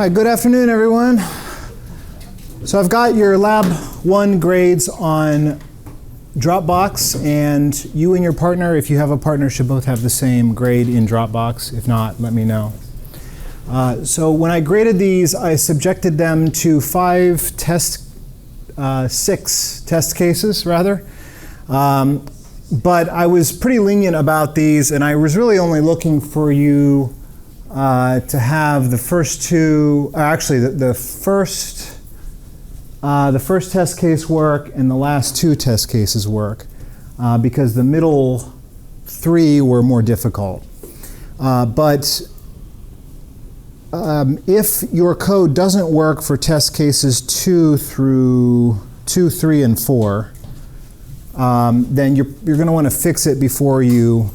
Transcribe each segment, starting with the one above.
Hi, good afternoon, everyone. So I've got your Lab 1 grades on Dropbox, and you and your partner, if you have a partner, should both have the same grade in Dropbox. If not, let me know. So when I graded these, I subjected them to 6 test cases, rather. But I was pretty lenient about these, and I was really only looking for you to have the first two, actually the first test case work and the last 2 test cases work, because the middle 3 were more difficult. But if your code doesn't work for test cases 2, 3, and 4, then you're going to want to fix it before you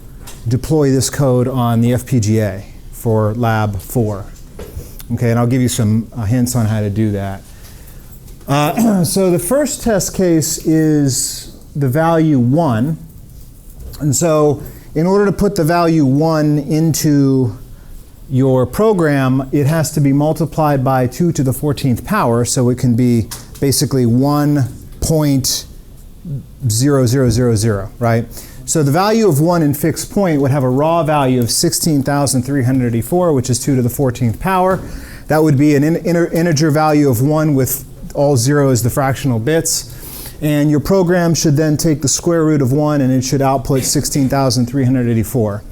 deploy this code on the FPGA for Lab 4. Okay, and I'll give you some hints on how to do that. So the first test case is the value 1. And so in order to put the value 1 into your program, it has to be multiplied by 2 to the 14th power, so it can be basically 1.0000, right? So the value of 1 in fixed point would have a raw value of 16,384, which is 2 to the 14th power. That would be an integer value of 1 with all 0 as the fractional bits. And your program should then take the square root of 1, and it should output 16,384.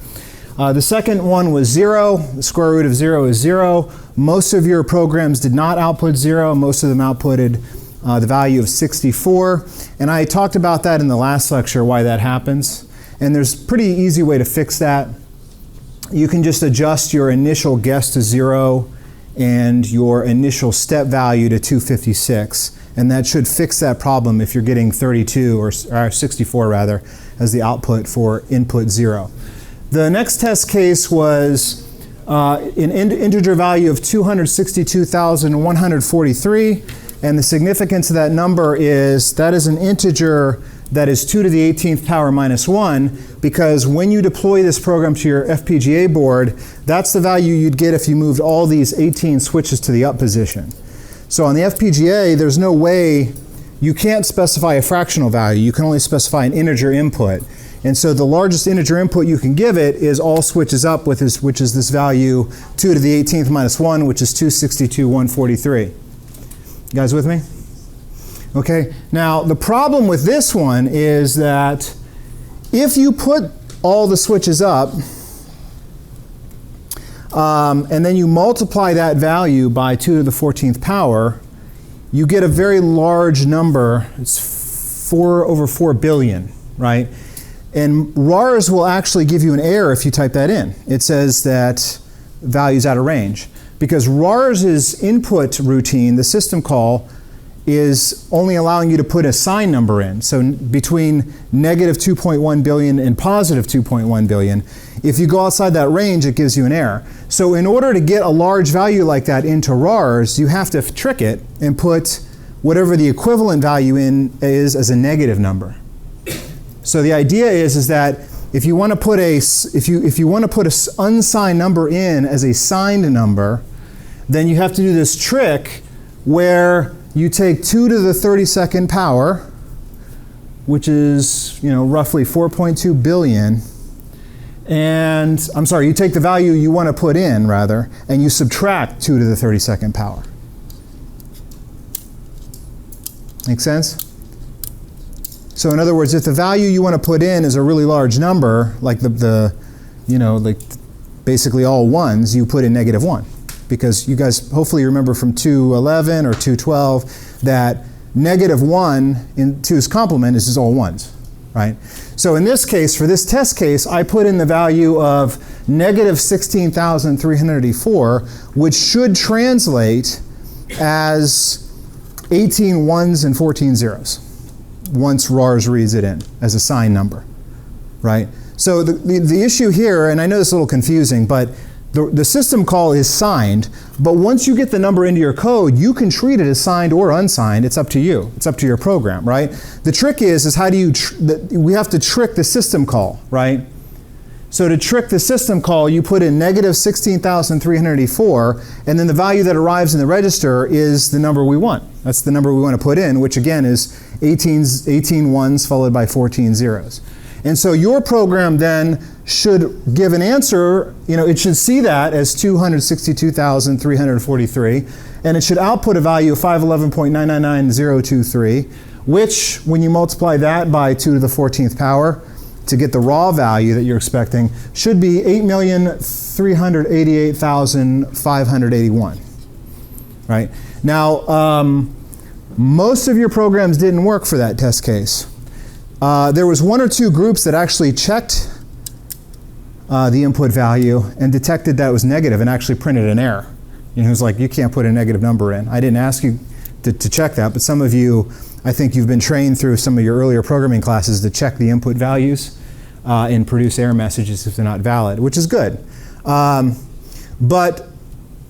The second one was 0. The square root of 0 is 0. Most of your programs did not output 0. Most of them outputted the value of 64. And I talked about that in the last lecture, why that happens. And there's a pretty easy way to fix that. You can just adjust your initial guess to 0 and your initial step value to 256. And that should fix that problem if you're getting 32 or 64 rather as the output for input 0. The next test case was an integer value of 262,143. And the significance of that number is that is an integer that is 2 to the 18th power minus 1, because when you deploy this program to your FPGA board, that's the value you'd get if you moved all these 18 switches to the up position. So on the FPGA, there's no way, you can't specify a fractional value. You can only specify an integer input. And so the largest integer input you can give it is all switches up, which is this value 2 to the 18th minus 1, which is 262,143. You guys with me? Okay, now the problem with this one is that if you put all the switches up and then you multiply that value by 2 to the 14th power, you get a very large number. It's 4 over 4 billion, right? And RARs will actually give you an error if you type that in. It says that value's out of range. Because RARs' input routine, the system call, is only allowing you to put a sign number in. So between negative 2.1 billion and positive 2.1 billion, if you go outside that range, it gives you an error. So in order to get a large value like that into RARs, you have to trick it and put whatever the equivalent value in is as a negative number. So the idea is that if you want to put an unsigned number in as a signed number, then you have to do this trick where you take 2 to the 32nd power, which is roughly 4.2 billion, and I'm sorry, you take the value you want to put in rather, and you subtract 2 to the 32nd power. Make sense? So in other words, if the value you want to put in is a really large number, like like basically all ones, you put in negative 1. Because you guys hopefully remember from 211 or 212 that negative 1 in 2's complement is just all ones, right? So in this case, for this test case, I put in the value of negative 16,384, which should translate as 18 ones and 14 zeros once RARs reads it in as a signed number, right? So the issue here, and I know this is a little confusing, but the system call is signed, but once you get the number into your code, you can treat it as signed or unsigned. It's up to you. It's up to your program, right? The trick is how do you, we have to trick the system call, right? So to trick the system call, you put in negative 16,384, and then the value that arrives in the register is the number we want. That's the number we want to put in, which again is 18 ones followed by 14 zeros. And so your program then should give an answer, it should see that as 262,343, and it should output a value of 511.999023, which, when you multiply that by 2 to the 14th power, to get the raw value that you're expecting, should be 8,388,581. Right? Now, most of your programs didn't work for that test case. There was 1 or 2 groups that actually checked the input value and detected that it was negative and actually printed an error. It was like, you can't put a negative number in. I didn't ask you to check that, but some of you, I think you've been trained through some of your earlier programming classes to check the input values and produce error messages if they're not valid, which is good. But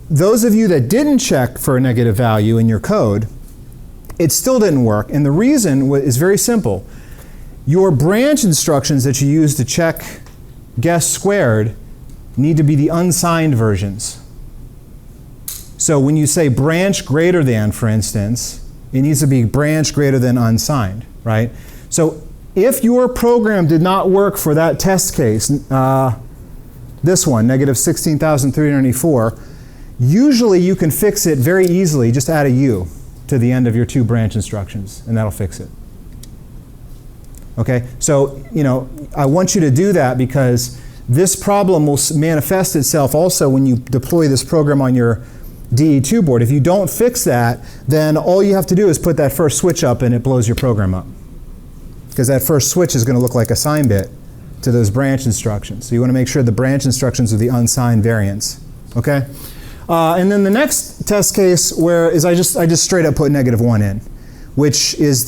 those of you that didn't check for a negative value in your code, it still didn't work. And the reason is very simple. Your branch instructions that you use to check guess squared need to be the unsigned versions. So when you say branch greater than, for instance, it needs to be branch greater than unsigned, right? So if your program did not work for that test case, this one, negative 16,384, usually you can fix it very easily. Just add a U to the end of your 2 branch instructions, and that'll fix it. Okay, so I want you to do that because this problem will manifest itself also when you deploy this program on your DE2 board. If you don't fix that, then all you have to do is put that first switch up and it blows your program up. Because that first switch is going to look like a sign bit to those branch instructions. So you want to make sure the branch instructions are the unsigned variants. Okay? And then the next test case I just straight up put -1 in, which is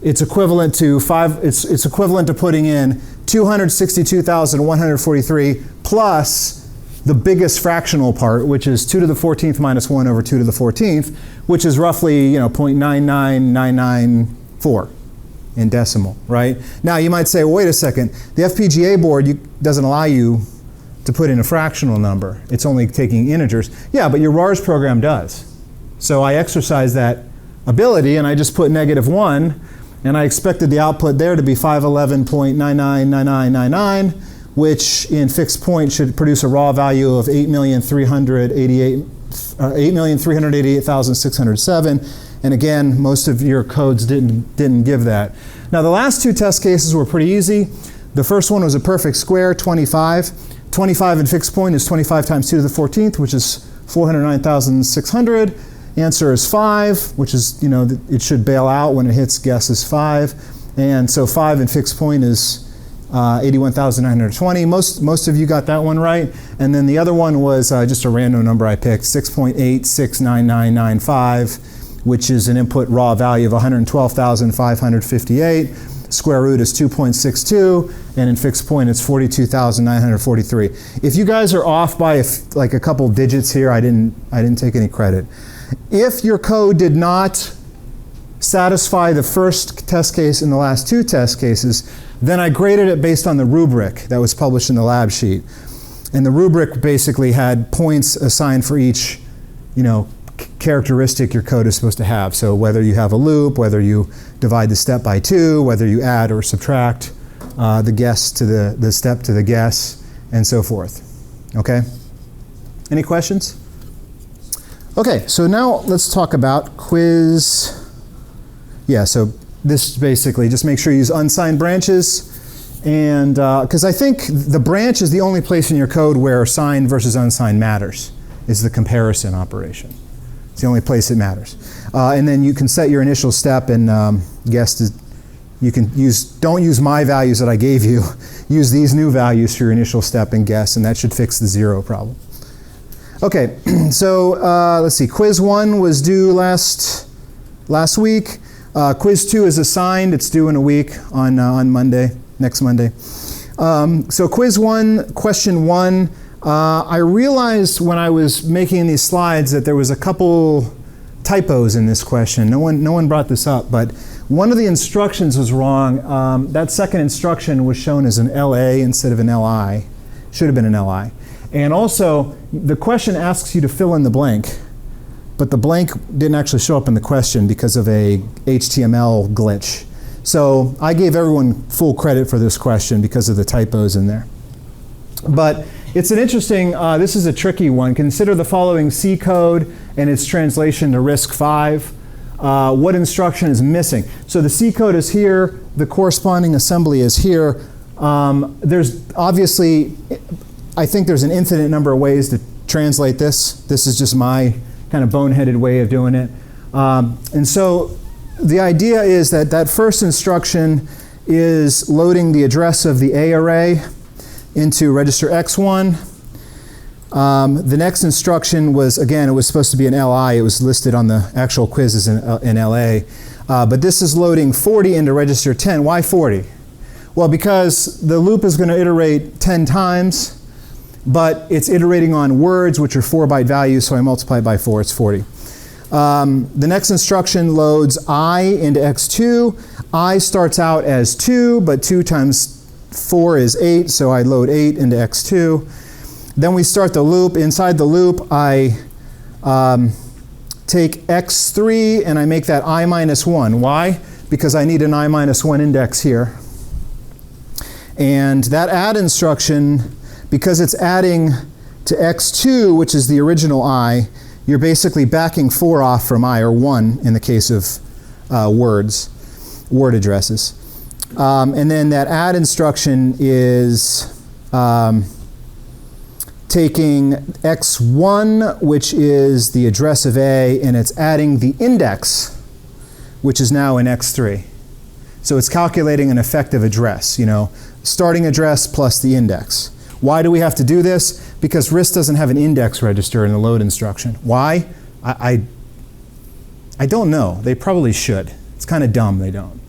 it's equivalent to it's equivalent to putting in 262,143 plus the biggest fractional part, which is 2 to the 14th minus 1 over 2 to the 14th, which is roughly 0.99994 in decimal, right? Now you might say, well, wait a second, the FPGA board doesn't allow you to put in a fractional number. It's only taking integers. Yeah, but your RARS program does. So I exercised that ability and I just put -1, and I expected the output there to be 511.999999, which in fixed point should produce a raw value of 8,388,607. And again, most of your codes didn't give that. Now the last 2 test cases were pretty easy. The first one was a perfect square, 25. 25 in fixed point is 25 times 2 to the 14th, which is 409,600. Answer is 5, which is, it should bail out when it hits guess is 5. And so 5 in fixed point is 81,920. Most of you got that one right. And then the other one was just a random number I picked, 6.869995, which is an input raw value of 112,558. Square root is 2.62, and in fixed point it's 42,943. If you guys are off by like a couple digits here, I didn't take any credit. If your code did not satisfy the first test case and the last 2 test cases, then I graded it based on the rubric that was published in the lab sheet. And the rubric basically had points assigned for each, characteristic your code is supposed to have. So whether you have a loop, whether you divide the step by 2, whether you add or subtract the guess to the step to the guess, and so forth. Okay? Any questions? Okay, so now let's talk about quiz. Yeah, so this basically, just make sure you use unsigned branches. And because I think the branch is the only place in your code where signed versus unsigned matters, is the comparison operation. It's the only place it matters. And then you can set your initial step and you can don't use my values that I gave you. Use these new values for your initial step and guess, and that should fix the 0 problem. Okay, so let's see. Quiz 1 was due last week. Quiz 2 is assigned. It's due in a week on Monday, next Monday. So quiz 1, question 1. I realized when I was making these slides that there was a couple typos in this question. No one brought this up, but one of the instructions was wrong. That second instruction was shown as an LA instead of an LI. Should have been an LI. And also, the question asks you to fill in the blank, but the blank didn't actually show up in the question because of a HTML glitch. So I gave everyone full credit for this question because of the typos in there. But it's an interesting, this is a tricky one. Consider the following C code and its translation to RISC-V. What instruction is missing? So the C code is here, the corresponding assembly is here. There's obviously, I think there's an infinite number of ways to translate this. This is just my kind of boneheaded way of doing it. And so the idea is that that first instruction is loading the address of the A array into register X1. The next instruction was, again, it was supposed to be an LI. It was listed on the actual quiz as an LA. But this is loading 40 into register 10. Why 40? Well, because the loop is going to iterate 10 times, but it's iterating on words, which are 4-byte values, so I multiply it by 4, it's 40. The next instruction loads I into X2. I starts out as 2, but 2 times 4 is 8, so I load 8 into X2. Then we start the loop. Inside the loop, I take X3 and I make that I minus 1. Why? Because I need an I minus 1 index here. And that add instruction, because it's adding to X2, which is the original I, you're basically backing 4 off from I, or 1 in the case of word addresses. And then that add instruction is taking X1, which is the address of A, and it's adding the index, which is now in X3. So it's calculating an effective address, starting address plus the index. Why do we have to do this? Because RISC doesn't have an index register in the load instruction. Why? I don't know. They probably should. It's kind of dumb they don't.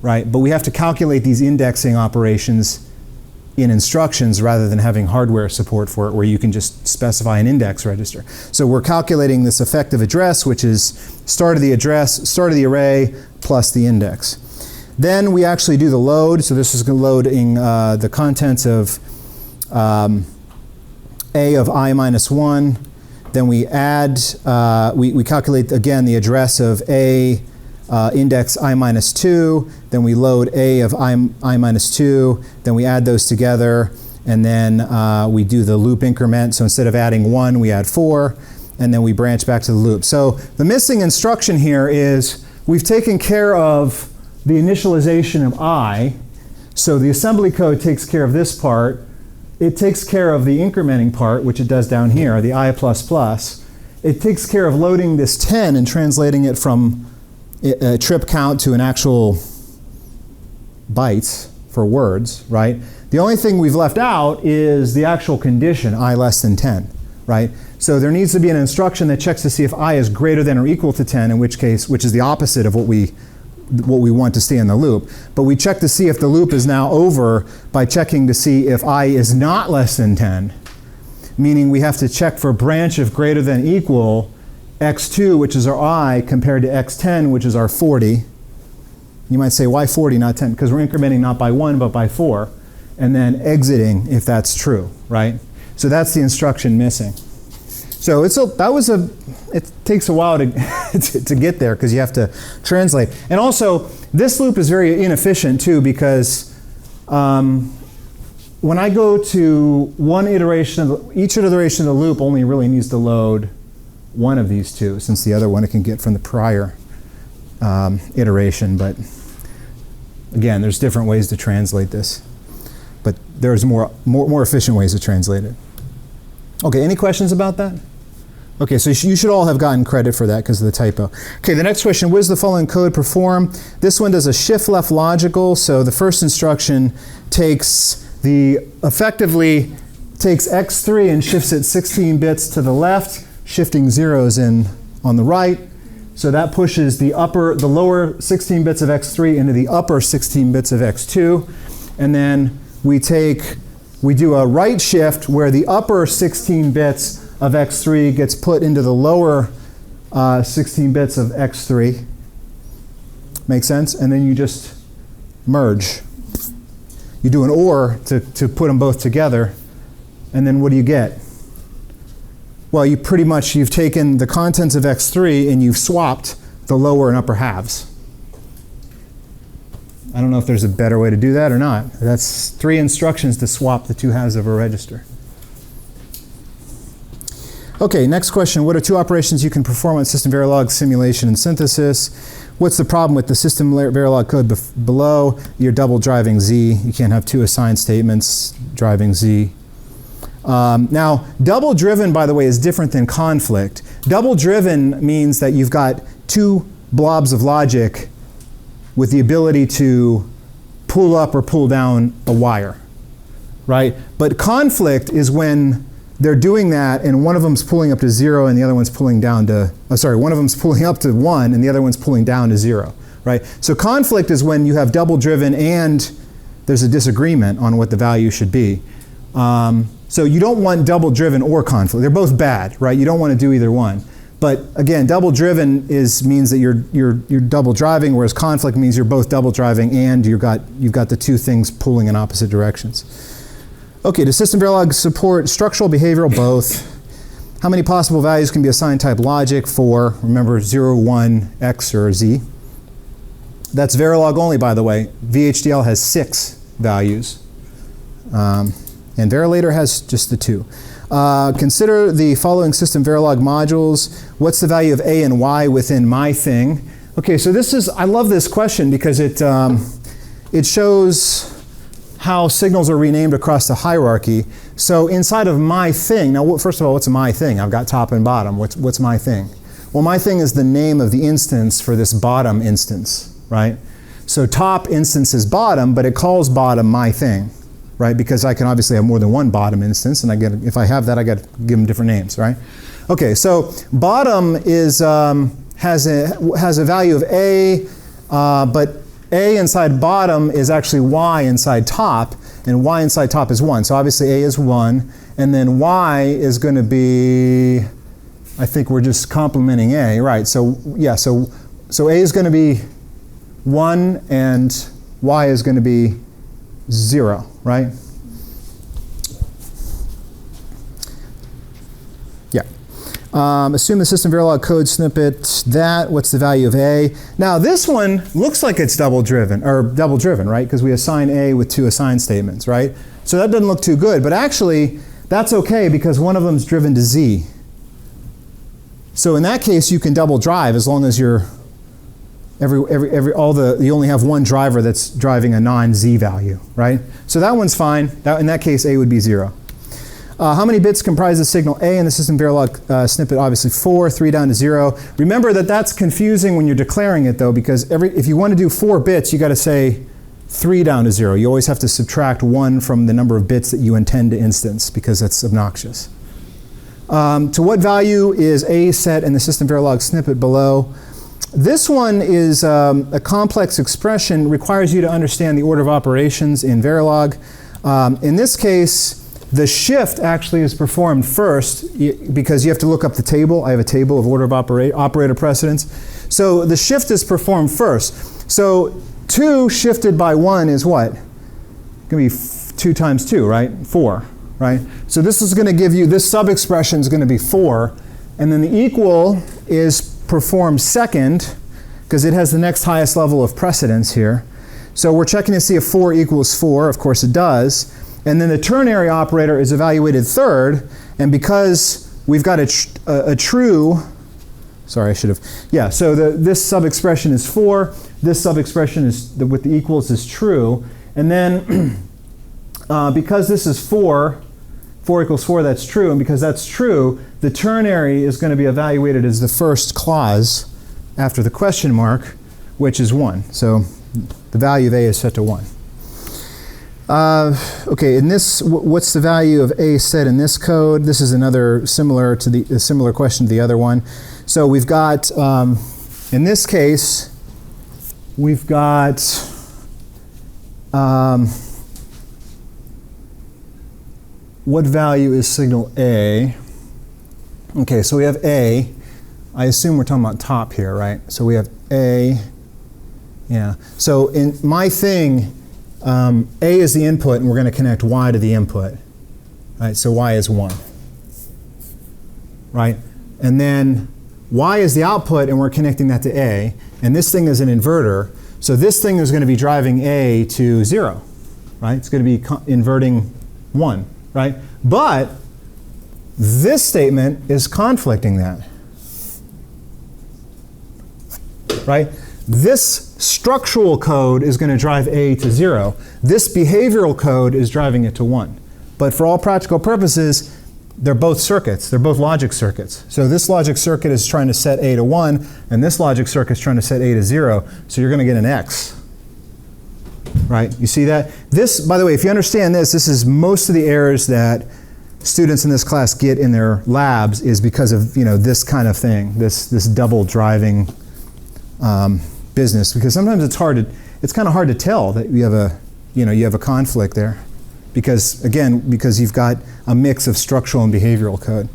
Right? But we have to calculate these indexing operations in instructions rather than having hardware support for it where you can just specify an index register. So we're calculating this effective address, which is start of the address, start of the array, plus the index. Then we actually do the load. So this is loading the contents of A of I minus 1. Then we add, we calculate again the address of A index I minus 2, then we load A of I minus 2, then we add those together, and then we do the loop increment. So instead of adding 1, we add 4, and then we branch back to the loop. So the missing instruction here is we've taken care of the initialization of I, so the assembly code takes care of this part. It takes care of the incrementing part, which it does down here, the I++. It takes care of loading this 10 and translating it from a trip count to an actual bytes for words, right? The only thing we've left out is the actual condition, I less than 10, right? So there needs to be an instruction that checks to see if I is greater than or equal to 10, in which case, which is the opposite of what we want to stay in the loop. But we check to see if the loop is now over by checking to see if I is not less than 10, meaning we have to check for a branch of greater than equal X2, which is our I, compared to X10, which is our 40. You might say, why 40, not 10? Because we're incrementing not by 1, but by 4, and then exiting if that's true, right? So that's the instruction missing. So it takes a while to, to get there because you have to translate. And also, this loop is very inefficient too because when I go to one iteration, each iteration of the loop only really needs to load one of these two, since the other one it can get from the prior iteration. But again, there's different ways to translate this. But there's more efficient ways to translate it. Okay, any questions about that? Okay, so you should all have gotten credit for that because of the typo. Okay, the next question, what does the following code perform? This one does a shift left logical, so the first instruction effectively takes X3 and shifts it 16 bits to the left, shifting zeros in on the right. So that pushes the lower 16 bits of X3 into the upper 16 bits of X2. And then we do a right shift where the upper 16 bits of X3 gets put into the lower 16 bits of x3. Make sense? And then you just merge. You do an OR to put them both together, and then what do you get? Well, you've taken the contents of x3 and you've swapped the lower and upper halves. I don't know if there's a better way to do that or not. That's 3 instructions to swap the 2 halves of a register. Okay, next question. What are 2 operations you can perform on SystemVerilog simulation and synthesis? What's the problem with the SystemVerilog code below? You're double driving Z. You can't have 2 assigned statements driving Z. Now, double driven, by the way, is different than conflict. Double driven means that you've got 2 blobs of logic with the ability to pull up or pull down a wire, right? But conflict is when they're doing that and one of them's pulling up to 0 and the other one's pulling down to, one of them's pulling up to 1 and the other one's pulling down to 0, right? So conflict is when you have double driven and there's a disagreement on what the value should be. So you don't want double driven or conflict. They're both bad, right? You don't want to do either one. But again, double driven means that you're double driving, whereas conflict means you're both double driving and you've got the 2 things pulling in opposite directions. Okay, does SystemVerilog support structural, behavioral, both? How many possible values can be assigned type logic? 4. Remember 0, 1, X, or Z. That's Verilog only, by the way. VHDL has 6 values. And Verilator has just the 2. Consider the following SystemVerilog modules. What's the value of A and Y within my thing? Okay, so I love this question because it shows how signals are renamed across the hierarchy. So inside of my thing, now first of all, what's my thing? I've got top and bottom. What's my thing? Well, my thing is the name of the instance for this bottom instance, right? So top instance is bottom, but it calls bottom my thing, right? Because I can obviously have more than one bottom instance, and if I have that, I got to give them different names, right? Okay, so bottom has a value of A, but A inside bottom is actually Y inside top, and Y inside top is 1. So obviously A is 1, and then Y is going to be, I think we're just complementing A, right? So yeah, so A is going to be 1, and Y is going to be 0, right? Assume the SystemVerilog code snippet what's the value of A? Now this one looks like it's double driven, right? Because we assign A with 2 assigned statements, right? So that doesn't look too good, but actually that's okay because one of them is driven to Z. So in that case you can double drive as long as you're you only have one driver that's driving a non-Z value, right? So that one's fine. In that case A would be 0. How many bits comprise the signal A in the SystemVerilog snippet? Obviously 4, 3 down to 0. Remember that's confusing when you're declaring it though, because if you want to do 4 bits, you got to say 3 down to 0. You always have to subtract 1 from the number of bits that you intend to instance because that's obnoxious. To what value is A set in the SystemVerilog snippet below? This one is a complex expression, requires you to understand the order of operations in Verilog. In this case, the shift actually is performed first because you have to look up the table. I have a table of order of operator precedence. So the shift is performed first. So 2 shifted by 1 is what? Going to be 2 times 2, right? 4, right? So this is going to give you, this sub-expression is going to be 4. And then the equal is performed second because it has the next highest level of precedence here. So we're checking to see if 4 equals 4. Of course it does. And then the ternary operator is evaluated third, and because we've got a true, sorry, I should have, yeah, so this sub-expression is 4, this sub-expression is, with the equals is true, and then because this is 4 equals 4, that's true, and because that's true, the ternary is going to be evaluated as the first clause after the question mark, which is 1. So the value of A is set to 1. Okay, in this, what's the value of A set in this code? This is another similar question to the other one. So we've got, in this case, we've got what value is signal A? Okay, so we have A. I assume we're talking about top here, right? So we have A, yeah. So in my thing, A is the input, and we're going to connect Y to the input. Right? So Y is 1. Right? And then Y is the output, and we're connecting that to A. And this thing is an inverter. So this thing is going to be driving A to 0. Right? It's going to be inverting 1. Right? But this statement is conflicting that. Right? This structural code is going to drive A to 0. This behavioral code is driving it to 1. But for all practical purposes, they're both circuits. They're both logic circuits. So this logic circuit is trying to set A to 1, and this logic circuit is trying to set A to 0. So you're going to get an X. Right? You see that? This, by the way, if you understand this, this is most of the errors that students in this class get in their labs is because of this kind of thing, this double driving business. Because sometimes it's kind of hard to tell that you have a conflict there. Because you've got a mix of structural and behavioral code.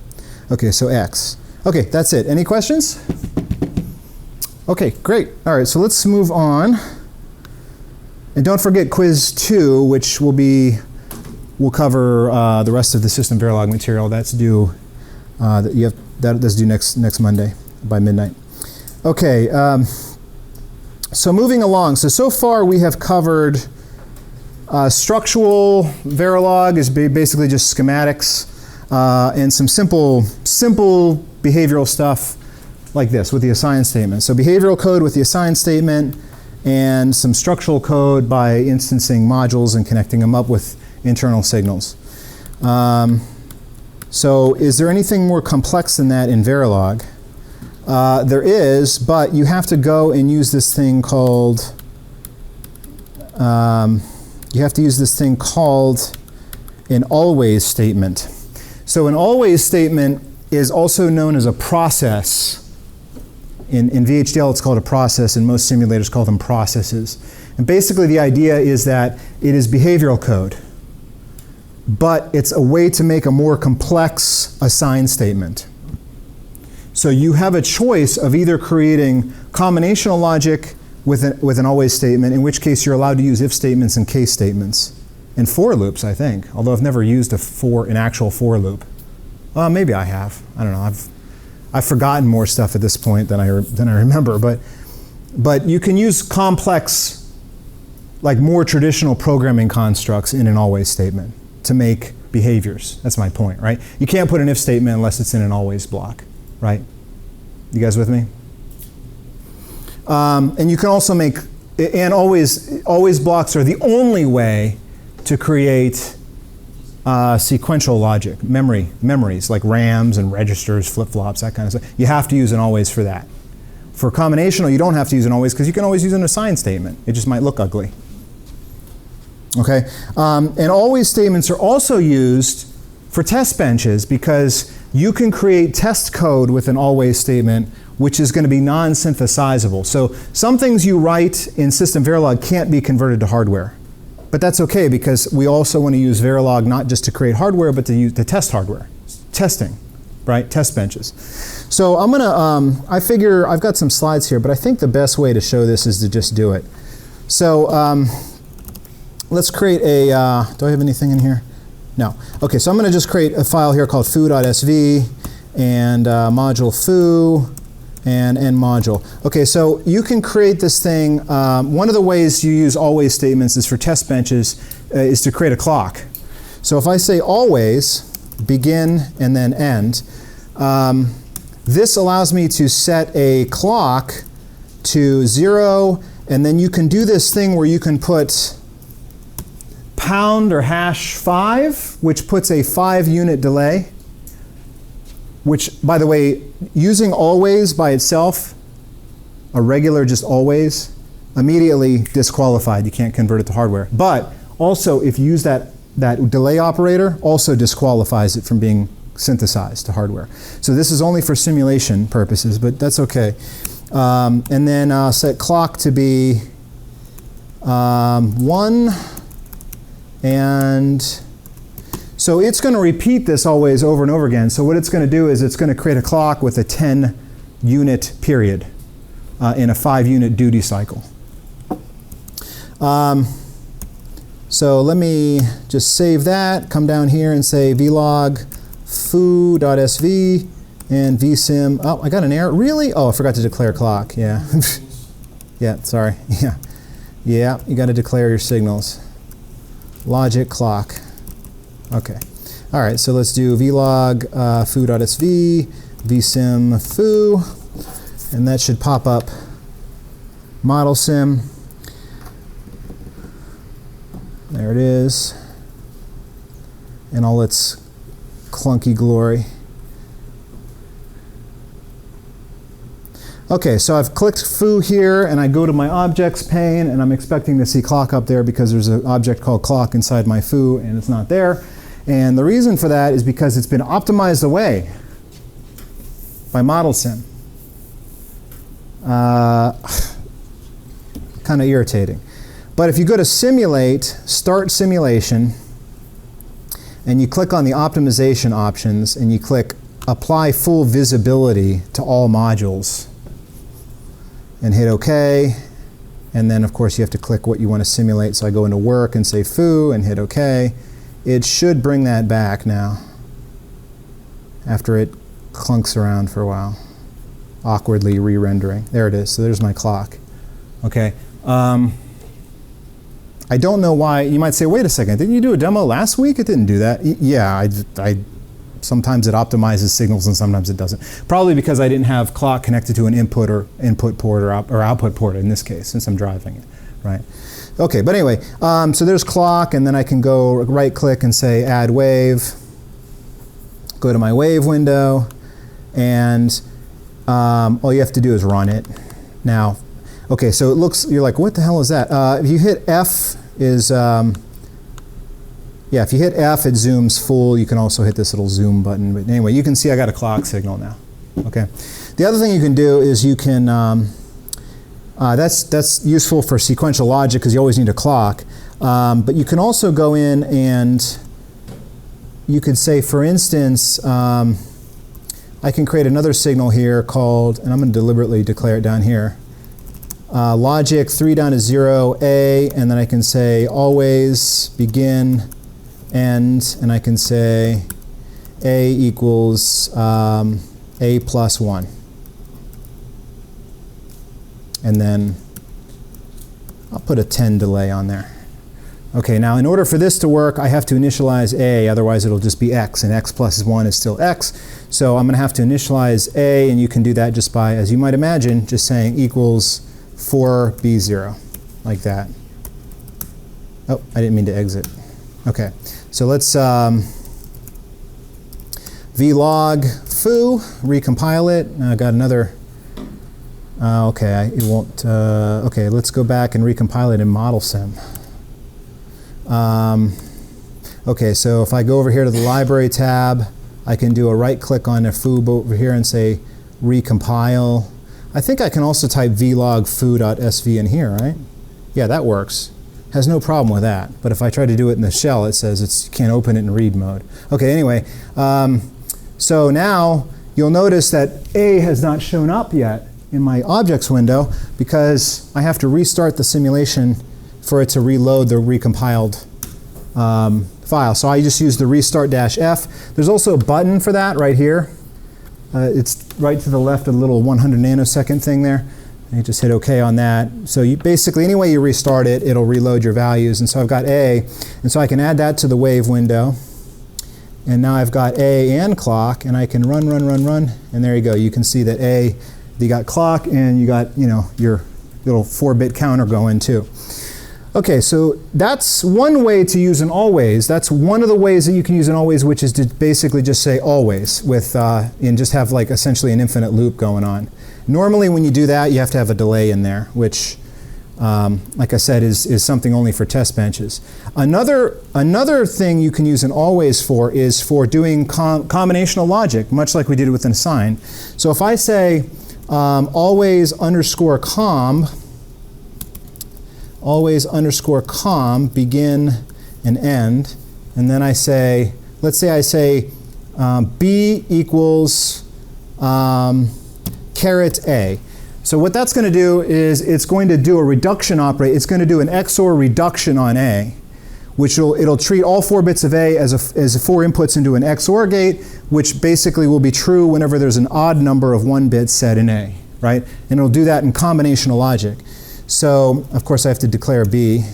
Okay, so X. Okay, that's it. Any questions? Okay, great. All right, so let's move on. And don't forget quiz 2, which we'll cover the rest of the SystemVerilog material. That's due. That's due next Monday by midnight. Okay. So moving along. So far we have covered. Structural Verilog is basically just schematics and some simple behavioral stuff like this with the assign statement. So behavioral code with the assign statement and some structural code by instancing modules and connecting them up with internal signals. So is there anything more complex than that in Verilog? There is, but you have to go and use this thing called an always statement. So an always statement is also known as a process. In VHDL it's called a process, and most simulators call them processes. And basically the idea is that it is behavioral code, but it's a way to make a more complex assign statement. So you have a choice of either creating combinational logic with an always statement, in which case you're allowed to use if statements and case statements. And for loops, I think, although I've never used an actual for loop. Maybe I have. I don't know. I've forgotten more stuff at this point than I remember. But you can use complex, like more traditional programming constructs in an always statement to make behaviors. That's my point, right? You can't put an if statement unless it's in an always block, right? You guys with me? And you can also make, and always blocks are the only way to create sequential logic, memories like RAMs and registers, flip-flops, that kind of stuff. You have to use an always for that. For combinational, you don't have to use an always because you can always use an assign statement. It just might look ugly. Okay, and always statements are also used for test benches because you can create test code with an always statement which is going to be non-synthesizable. So some things you write in SystemVerilog can't be converted to hardware. But that's okay because we also want to use Verilog not just to create hardware but to test hardware. Testing, right? Test benches. So I'm going to, I figure I've got some slides here, but I think the best way to show this is to just do it. So let's create a, do I have anything in here? No. Okay, so I'm going to just create a file here called foo.sv and module foo and end module. Okay, so you can create this thing. One of the ways you use always statements is for test benches is to create a clock. So if I say always, begin and then end, this allows me to set a clock to 0, and then you can do this thing where you can put pound or #5, which puts a 5-unit delay, which, by the way, using always by itself, a regular just always, immediately disqualified. You can't convert it to hardware. But also, if you use that delay operator, also disqualifies it from being synthesized to hardware. So this is only for simulation purposes, but that's okay. And then set clock to be 1. And so it's going to repeat this always over and over again. So what it's going to do is it's going to create a clock with a 10 unit period in a 5-unit duty cycle. So let me just save that, come down here and say vlog foo.sv and vsim. Oh, I got an error. Really? Oh, I forgot to declare clock. Yeah. Yeah, sorry. Yeah. Yeah, you got to declare your signals. Logic clock. Okay. All right, so let's do vlog foo.sv, vsim foo, and that should pop up model sim. There it is. In all its clunky glory. Okay, so I've clicked foo here, and I go to my objects pane, and I'm expecting to see clock up there because there's an object called clock inside my foo, and it's not there. And the reason for that is because it's been optimized away by model sim. Kind of irritating. But if you go to simulate, start simulation, and you click on the optimization options, and you click apply full visibility to all modules, and hit OK, and then of course you have to click what you want to simulate. So I go into work and say foo and hit OK. It should bring that back now after it clunks around for a while, awkwardly re-rendering. There it is. So there's my clock. Okay. I don't know why. You might say, wait a second, didn't you do a demo last week? It didn't do that. Yeah, sometimes it optimizes signals and sometimes it doesn't. Probably because I didn't have clock connected to an input port or output port in this case, since I'm driving it, right? Okay, but anyway, so there's clock, and then I can go right-click and say add wave. Go to my wave window, and all you have to do is run it. Now, okay, so it looks, you're like, what the hell is that? If you hit F yeah, if you hit F, it zooms full. You can also hit this little zoom button. But anyway, you can see I got a clock signal now. Okay. The other thing you can do is you can, that's useful for sequential logic because you always need a clock. But you can also go in and you could say, for instance, I can create another signal here called, and I'm going to deliberately declare it down here, logic 3 down to 0, A, and then I can say always begin end, and I can say A equals A plus 1. And then I'll put a 10 delay on there. Okay, now in order for this to work, I have to initialize A, otherwise it'll just be X, and X plus 1 is still X. So I'm going to have to initialize A, and you can do that just by, as you might imagine, just saying equals 4B0, like that. Oh, I didn't mean to exit. Okay, so let's vlog foo, recompile it. I got another, okay, it won't, okay, let's go back and recompile it in model sim. Okay, so if I go over here to the library tab, I can do a right click on the foo over here and say recompile. I think I can also type vlog foo.sv in here, right? Yeah, that works. Has no problem with that. But if I try to do it in the shell, it says you can't open it in read mode. Okay, anyway, so now you'll notice that A has not shown up yet in my objects window because I have to restart the simulation for it to reload the recompiled file. So I just use the restart-F. There's also a button for that right here. It's right to the left of the little 100 nanosecond thing there. And you just hit OK on that. So you basically, any way you restart it, it'll reload your values. And so I've got A. And so I can add that to the wave window. And now I've got A and clock. And I can run. And there you go. You can see that A, you got clock, and you got, you know, your little 4-bit counter going too. Okay, so that's one way to use an always. That's one of the ways that you can use an always, which is to basically just say always with, and just have like essentially an infinite loop going on. Normally when you do that, you have to have a delay in there, which, like I said, is something only for test benches. Another thing you can use an always for is for doing combinational logic, much like we did with an assign. So if I say always underscore com begin and end, and then I say, let's say I say B equals caret A. So what that's going to do is it's going to do a reduction operate. It's going to do an XOR reduction on A, which it'll treat all 4 bits of A as 4 inputs into an XOR gate, which basically will be true whenever there's an odd number of 1 bit set in A, right? And it'll do that in combinational logic. So of course I have to declare B.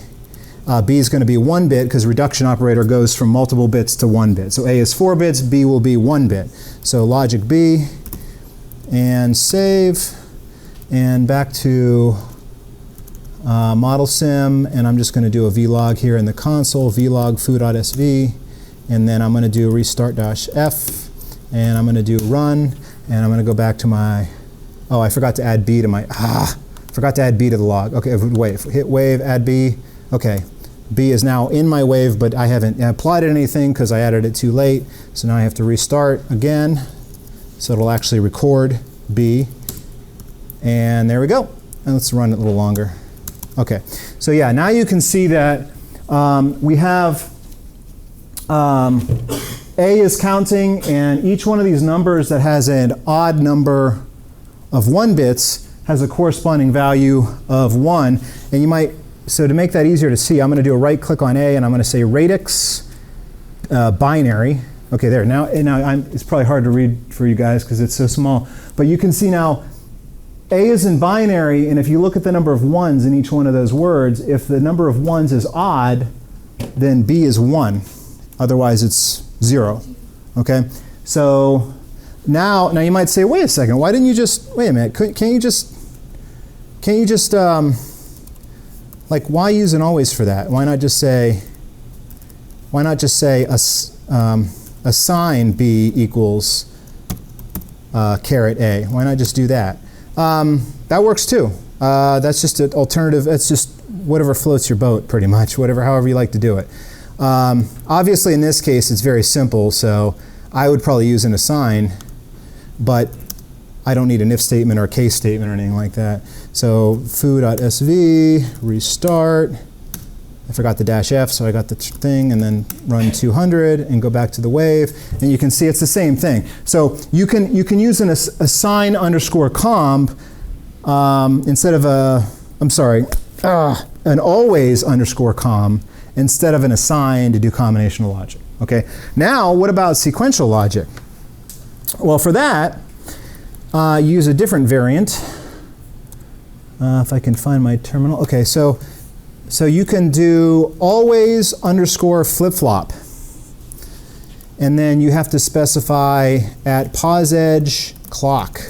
B is going to be 1 bit because reduction operator goes from multiple bits to 1 bit. So A is 4 bits, B will be 1 bit. So logic B, and save. And back to model sim, and I'm just going to do a vlog here in the console, vlog foo.sv, and then I'm going to do restart-f, and I'm going to do run, and I'm going to go back to my, oh, I forgot to add B to my, forgot to add B to the log. Okay, wait, hit wave, add B. Okay, B is now in my wave, but I haven't applied anything because I added it too late. So now I have to restart again, so it'll actually record B. And there we go. And let's run it a little longer. Okay, so yeah, now you can see that we have A is counting, and each one of these numbers that has an odd number of 1 bits has a corresponding value of 1. And you might, so to make that easier to see, I'm going to do a right click on A, and I'm going to say radix binary. Okay, there. Now it's probably hard to read for you guys because it's so small. But you can see now A is in binary, and if you look at the number of 1s in each one of those words, if the number of 1s is odd, then B is 1. Otherwise, it's 0. Okay? So now you might say, wait a second, why didn't you just, wait a minute, can't you just, like, why use an always for that? Why not just say assign B equals caret A? Why not just do that? That works too. That's just an alternative. That's just whatever floats your boat, pretty much. However you like to do it. Obviously, in this case, it's very simple. So I would probably use an assign, but I don't need an if statement or a case statement or anything like that. So foo.sv, restart. I forgot the -f, so I got the thing, and then run 200 and go back to the wave, and you can see it's the same thing. So you can use an assign underscore comb instead of an always underscore comb instead of an assign to do combinational logic. Okay. Now, what about sequential logic? Well, for that, use a different variant. If I can find my terminal. Okay, so you can do always underscore flip-flop. And then you have to specify at pos edge clock,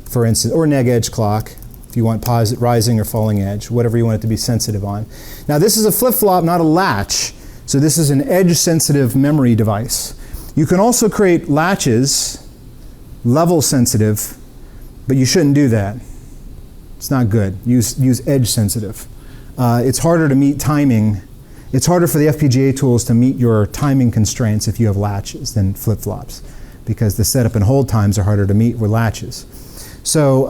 for instance, or neg edge clock, if you want rising or falling edge, whatever you want it to be sensitive on. Now this is a flip-flop, not a latch. So this is an edge-sensitive memory device. You can also create latches, level-sensitive, but you shouldn't do that. It's not good. Use edge-sensitive. It's harder to meet timing. It's harder for the FPGA tools to meet your timing constraints if you have latches than flip-flops, because the setup and hold times are harder to meet with latches. So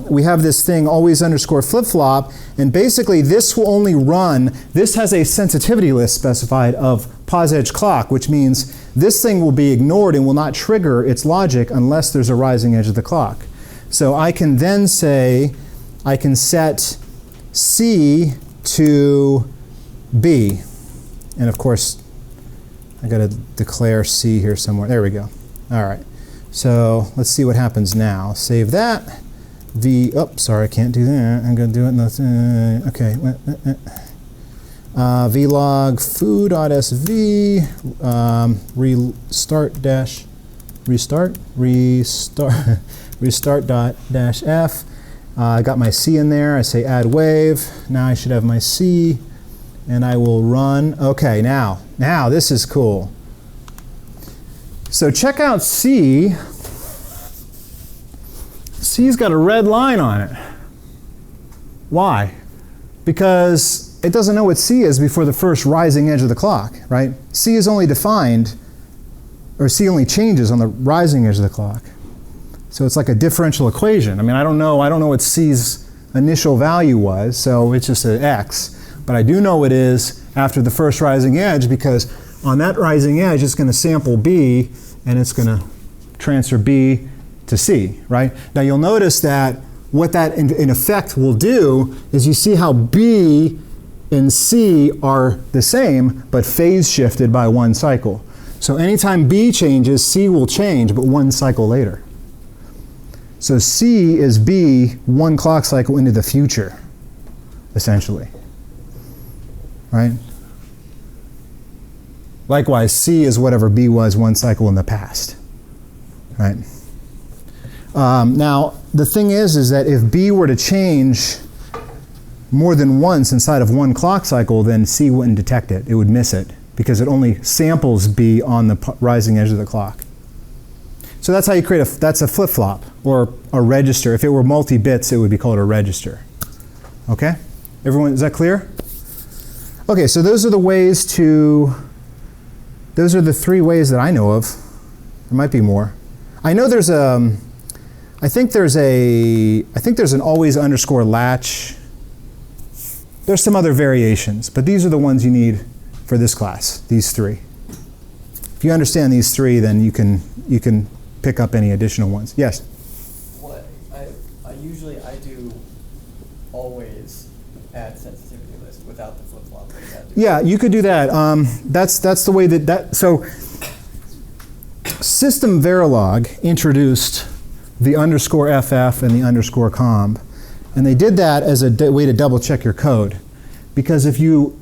we have this thing always underscore flip-flop, and basically this will only run, this has a sensitivity list specified of pos edge clock, which means this thing will be ignored and will not trigger its logic unless there's a rising edge of the clock. So I can then say, I can set C to B. And of course, I got to declare C here somewhere. There we go. All right. So let's see what happens now. Save that. Sorry, I can't do that. I'm going to do it in the, okay. Vlog foo.sv, restart-f. I got my C in there. I say add wave. Now I should have my C, and I will run. Okay, now this is cool. So check out C. C's got a red line on it. Why? Because it doesn't know what C is before the first rising edge of the clock, right? C is only defined, or C only changes on the rising edge of the clock. So it's like a differential equation. I mean, I don't know what C's initial value was, so it's just an X. But I do know it is after the first rising edge, because on that rising edge, it's going to sample B, and it's going to transfer B to C, right? Now you'll notice that what that in effect will do is you see how B and C are the same, but phase shifted by 1 cycle. So anytime B changes, C will change, but 1 cycle later. So C is B 1 clock cycle into the future, essentially, right? Likewise, C is whatever B was 1 cycle in the past, right? Now, the thing is that if B were to change more than once inside of 1 clock cycle, then C wouldn't detect it. It would miss it because it only samples B on the rising edge of the clock. So that's how you create that's a flip-flop or a register. If it were multi-bits, it would be called a register. Okay? Everyone, is that clear? Okay, so those are the the 3 ways that I know of. There might be more. I know there's I think there's an always underscore latch. There's some other variations, but these are the ones you need for this class, these 3. If you understand these 3, then you can pick up any additional ones. Yes? What I usually do always add sensitivity list without the flip-flop. Yeah, you could do that. That's the way so SystemVerilog introduced the underscore FF and the underscore comb. And they did that as a way to double check your code. Because if you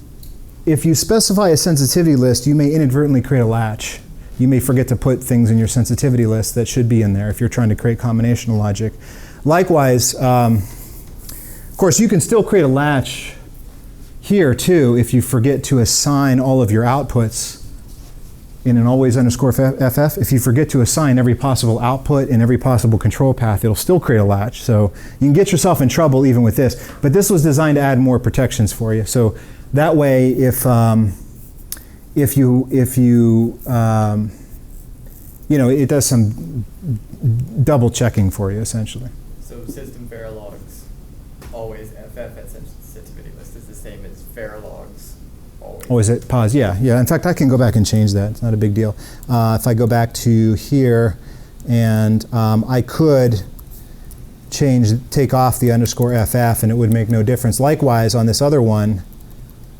specify a sensitivity list, you may inadvertently create a latch. You may forget to put things in your sensitivity list that should be in there if you're trying to create combinational logic. Likewise, of course, you can still create a latch here too if you forget to assign all of your outputs in an always underscore FF. If you forget to assign every possible output and every possible control path, it'll still create a latch. So you can get yourself in trouble even with this. But this was designed to add more protections for you. So that way, if you it does some double checking for you essentially. So SystemVerilog's always FF at sensitivity list is the same as Verilog's always. Oh, is it pause? Yeah. In fact, I can go back and change that. It's not a big deal. If I go back to here, and I could take off the underscore FF, and it would make no difference. Likewise, on this other one.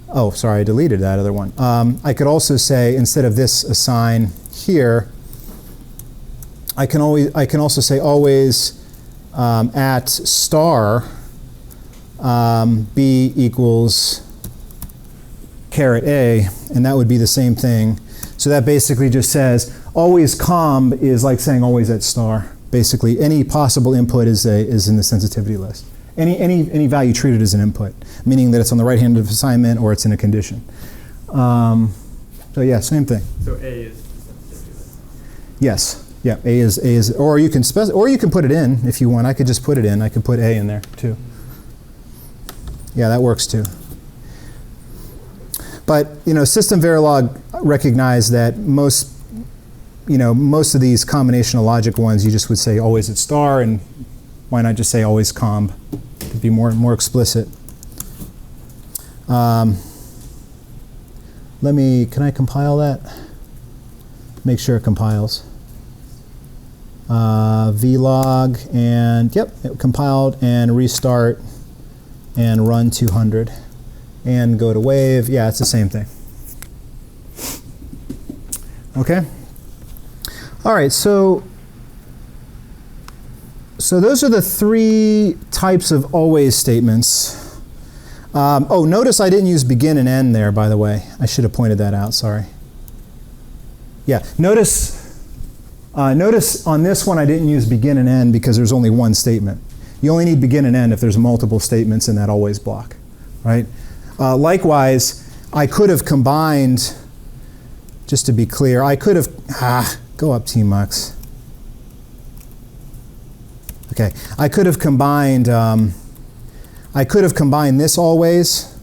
Oh, sorry, I deleted that other one. I could also say, instead of this assign here, I can also say always at star B equals caret A, and that would be the same thing. So that basically just says always comb is like saying always at star. Basically, any possible input is in the sensitivity list. Any value treated as an input, meaning that it's on the right hand of assignment or it's in a condition. So yeah, same thing. So A is the sensitivity list. Yes. Yeah. A is, or you can put it in if you want. I could just put it in. I could put A in there too. Yeah, that works too. But SystemVerilog recognized that most of these combinational logic ones, you just would say always at star, and why not just say always comb to be more explicit. Can I compile that? Make sure it compiles. Vlog, and yep, it compiled, and restart and run 200 and go to wave. Yeah, it's the same thing. Okay. All right, so those are the 3 types of always statements. Notice I didn't use begin and end there, by the way. I should have pointed that out, sorry. Yeah, notice on this one I didn't use begin and end because there's only one statement. You only need begin and end if there's multiple statements in that always block, right? Likewise, I could have combined, just to be clear, I could have, go up Tmux. Okay, I could have combined this always.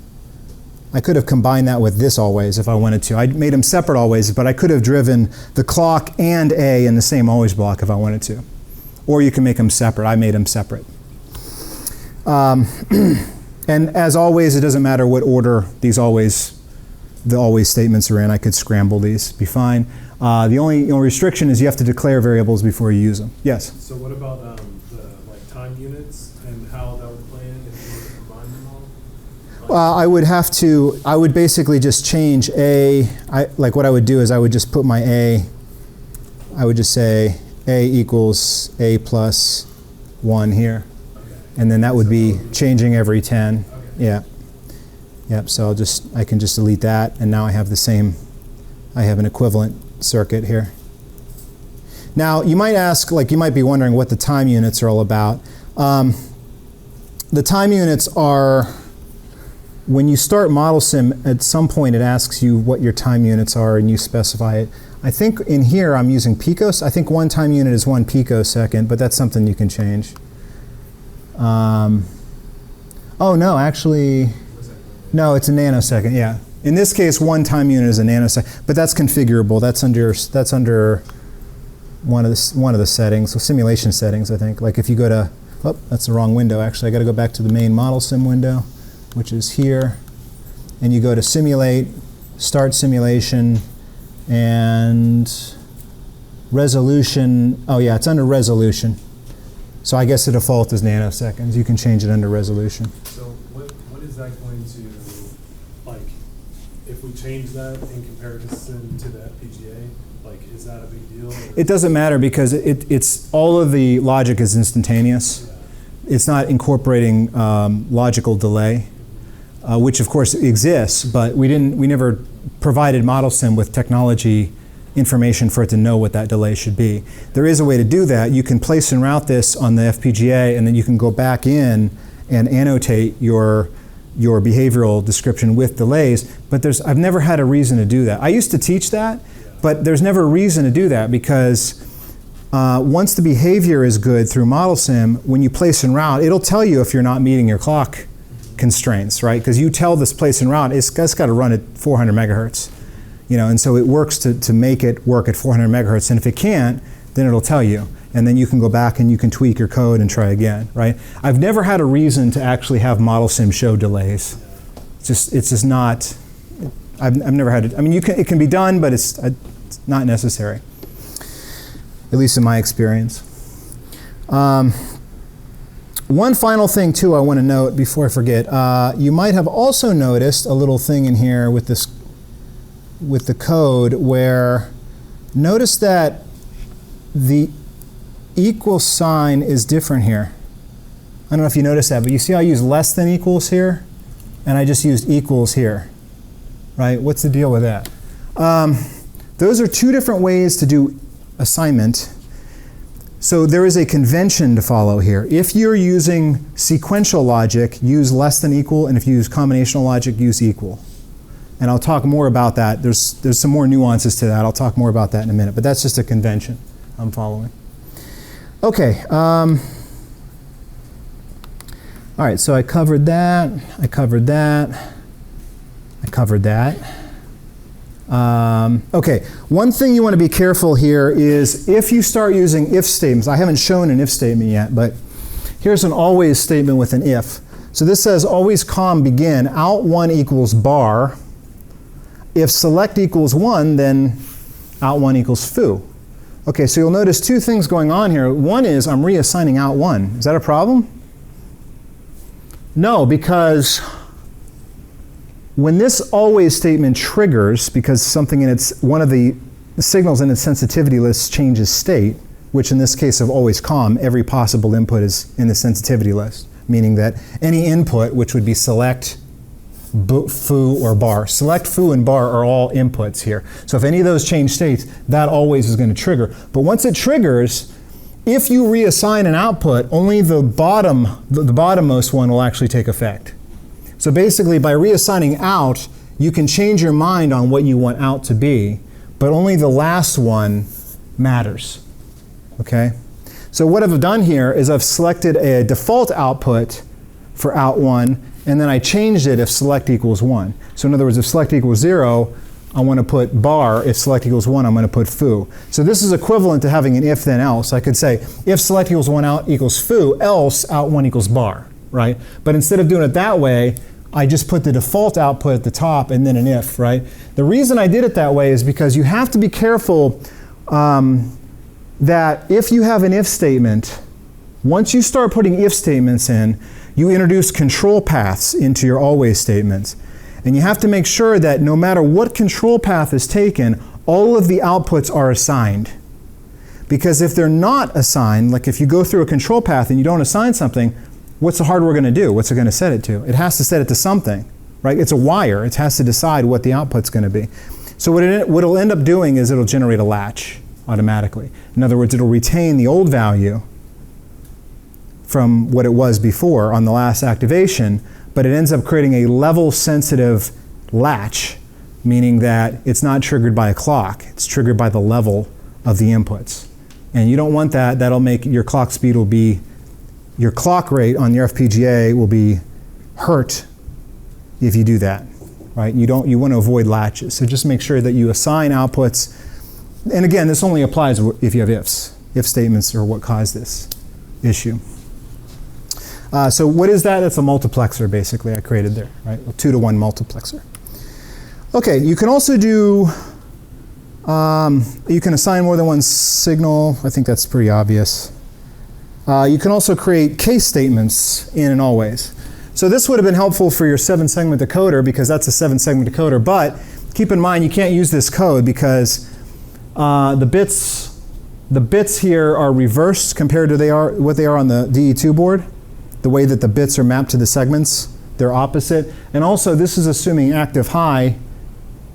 I could have combined that with this always if I wanted to. I made them separate always, but I could have driven the clock and A in the same always block if I wanted to. Or you can make them separate. I made them separate. And as always, it doesn't matter what order the always statements are in. I could scramble these, be fine. The only restriction is you have to declare variables before you use them. Yes? So what about the like time units and how that would play in if you were to combine them all? I would basically just change like what I would do is I would just put my I would just say A equals A plus 1 here. Okay. And then that would be changing every 10. Okay. Yeah. Yep, so I can just delete that, and now I have I have an equivalent circuit here. Now, you might ask, you might be wondering what the time units are all about. The time units are, when you start ModelSim, at some point it asks you what your time units are, and you specify it. I think in here I'm using picos. I think one time unit is 1 picosecond, but that's something you can change. Oh, no, actually, no, it's a nanosecond, yeah. In this case, one time unit is a nanosecond, but that's configurable. That's under one of the settings, so simulation settings, I think. Like if you go to, oh, that's the wrong window, actually. I got to go back to the main ModelSim window, which is here. And you go to Simulate, Start Simulation, and Resolution. Oh, yeah, it's under Resolution. So I guess the default is nanoseconds. You can change it under Resolution. So what is that going to, like, if we change that in comparison to the FPGA, like, is that a big deal? Or? It doesn't matter because it's all of the logic is instantaneous. Yeah. It's not incorporating logical delay, which of course exists, but we never provided ModelSim with technology information for it to know what that delay should be. There is a way to do that. You can place and route this on the FPGA, and then you can go back in and annotate your behavioral description with delays, but I've never had a reason to do that. I used to teach that, but there's never a reason to do that because once the behavior is good through ModelSim, when you place and route, it'll tell you if you're not meeting your clock constraints, right? Because you tell this place and route, it's got to run at 400 megahertz. And so it works to make it work at 400 megahertz, and if it can't, then it'll tell you. And then you can go back and you can tweak your code and try again, right? I've never had a reason to actually have ModelSim show delays. It's just not, I've never had it. I mean, it can be done, but it's not necessary, at least in my experience. One final thing, too, I want to note before I forget. You might have also noticed a little thing in here with the code where notice that the equal sign is different here. I don't know if you noticed that, but you see how I use less than equals here? And I just used equals here, right? What's the deal with that? Those are two different ways to do assignment. So there is a convention to follow here. If you're using sequential logic, use less than equal, and if you use combinational logic, use equal. And I'll talk more about that. There's some more nuances to that. I'll talk more about that in a minute, but that's just a convention I'm following. Okay. All right, so I covered that. Okay, one thing you want to be careful here is if you start using if statements. I haven't shown an if statement yet, but here's an always statement with an if. So this says always com begin out1 equals bar. If select equals 1, then out1 equals foo. Okay, so you'll notice two things going on here. One is I'm reassigning out1. Is that a problem? No, because when this always statement triggers, because something in one of the signals in its sensitivity list changes state, which in this case of always com, every possible input is in the sensitivity list, meaning that any input, which would be select, foo, or bar. Select, foo, and bar are all inputs here. So if any of those change states, that always is going to trigger. But once it triggers, if you reassign an output, only the bottommost one will actually take effect. So basically, by reassigning out, you can change your mind on what you want out to be, but only the last one matters. Okay? So what I've done here is I've selected a default output for out1, and then I changed it if select equals 1. So in other words, if select equals 0, I want to put bar. If select equals 1, I'm going to put foo. So this is equivalent to having an if then else. I could say if select equals 1 out equals foo, else out1 equals bar, right? But instead of doing it that way, I just put the default output at the top and then an if, right? The reason I did it that way is because you have to be careful that if you have an if statement, once you start putting if statements in, you introduce control paths into your always statements. And you have to make sure that no matter what control path is taken, all of the outputs are assigned. Because if they're not assigned, like if you go through a control path and you don't assign something, what's the hardware going to do? What's it going to set it to? It has to set it to something, right? It's a wire. It has to decide what the output's going to be. So what it'll end up doing is it'll generate a latch automatically. In other words, it'll retain the old value from what it was before on the last activation, but it ends up creating a level-sensitive latch, meaning that it's not triggered by a clock. It's triggered by the level of the inputs. And you don't want that. That'll make your clock speed will be, your clock rate on your FPGA will be hurt if you do that, right? You want to avoid latches. So just make sure that you assign outputs. And again, this only applies if you have ifs. If statements are what cause this issue. So what is that? That's a multiplexer, basically, I created there, right? A 2-to-1 multiplexer. Okay, you can also do, you can assign more than one signal. I think that's pretty obvious. You can also create case statements in and always. So this would have been helpful for your 7-segment decoder because that's a 7-segment decoder, but keep in mind you can't use this code because the bits here are reversed compared to what they are on the DE2 board. The way that the bits are mapped to the segments, they're opposite. And also this is assuming active high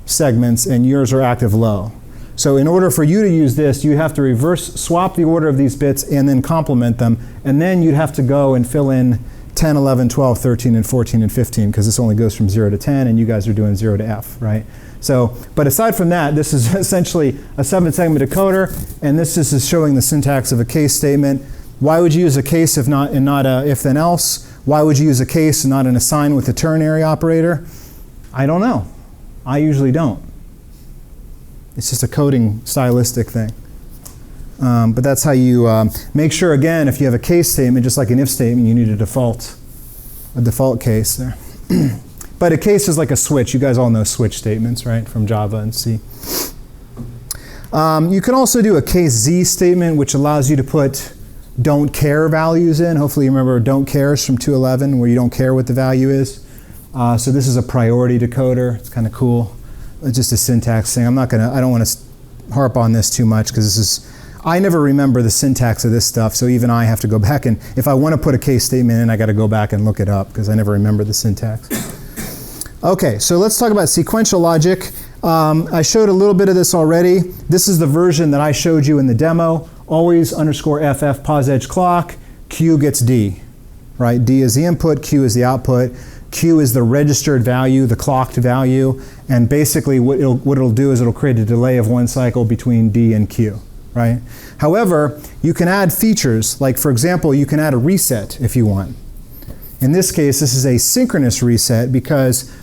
segments and yours are active low. So in order for you to use this, you have to reverse swap the order of these bits and then complement them. And then you'd have to go and fill in 10, 11, 12, 13, and 14, and 15, because this only goes from 0 to 10, and you guys are doing 0 to F, right? So, but aside from that, this is essentially a 7-segment decoder, and this is showing the syntax of a case statement. Why would you use a case if not, and not a if then else? Why would you use a case and not an assign with a ternary operator? I don't know. I usually don't. It's just a coding stylistic thing. But that's how you make sure, again, if you have a case statement, just like an if statement, you need a default case there. But a case is like a switch. You guys all know switch statements, right, from Java and C. You can also do a case Z statement, which allows you to put don't care values in. Hopefully you remember don't cares from 2.11, where you don't care what the value is. So this is a priority decoder. It's kind of cool. It's just a syntax thing. I don't want to harp on this too much because I never remember the syntax of this stuff, so even I have to go back and, if I want to put a case statement in, I got to go back and look it up because I never remember the syntax. Okay, so let's talk about sequential logic. I showed a little bit of this already. This is the version that I showed you in the demo. Always _FF pos edge clock, Q gets D, right? D is the input, Q is the output. Q is the registered value, the clocked value, and basically what it'll do is it'll create a delay of 1 cycle between D and Q, right? However, you can add features, like for example, you can add a reset if you want. In this case, this is a synchronous reset because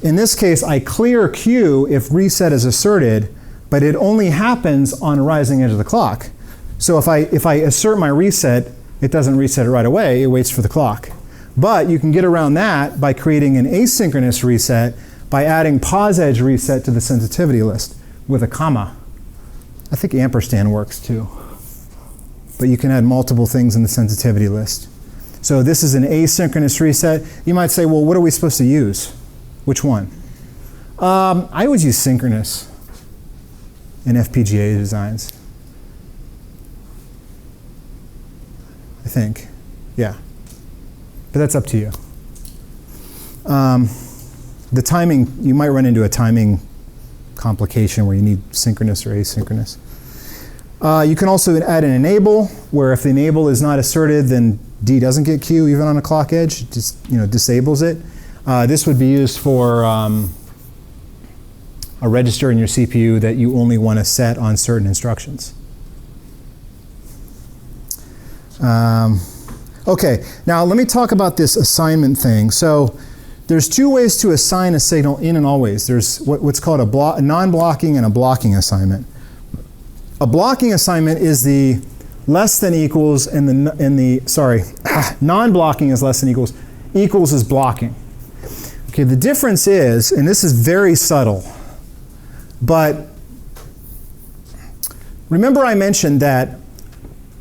in this case, I clear Q if reset is asserted, but it only happens on a rising edge of the clock. So if I assert my reset, it doesn't reset it right away, it waits for the clock. But you can get around that by creating an asynchronous reset by adding pos edge reset to the sensitivity list with a comma. I think ampersand works too. But you can add multiple things in the sensitivity list. So this is an asynchronous reset. You might say, well, what are we supposed to use? Which one? I always use synchronous in FPGA designs. I think, yeah. But that's up to you. The timing, you might run into a timing complication where you need synchronous or asynchronous. You can also add an enable, where if the enable is not asserted, then D doesn't get Q even on a clock edge. It just disables it. This would be used for a register in your CPU that you only want to set on certain instructions. Okay, now let me talk about this assignment thing. So there's 2 ways to assign a signal in and always. There's what's called a non-blocking and a blocking assignment. A blocking assignment is the less than equals non-blocking is less than equals is blocking. Okay, the difference is, and this is very subtle, but remember I mentioned that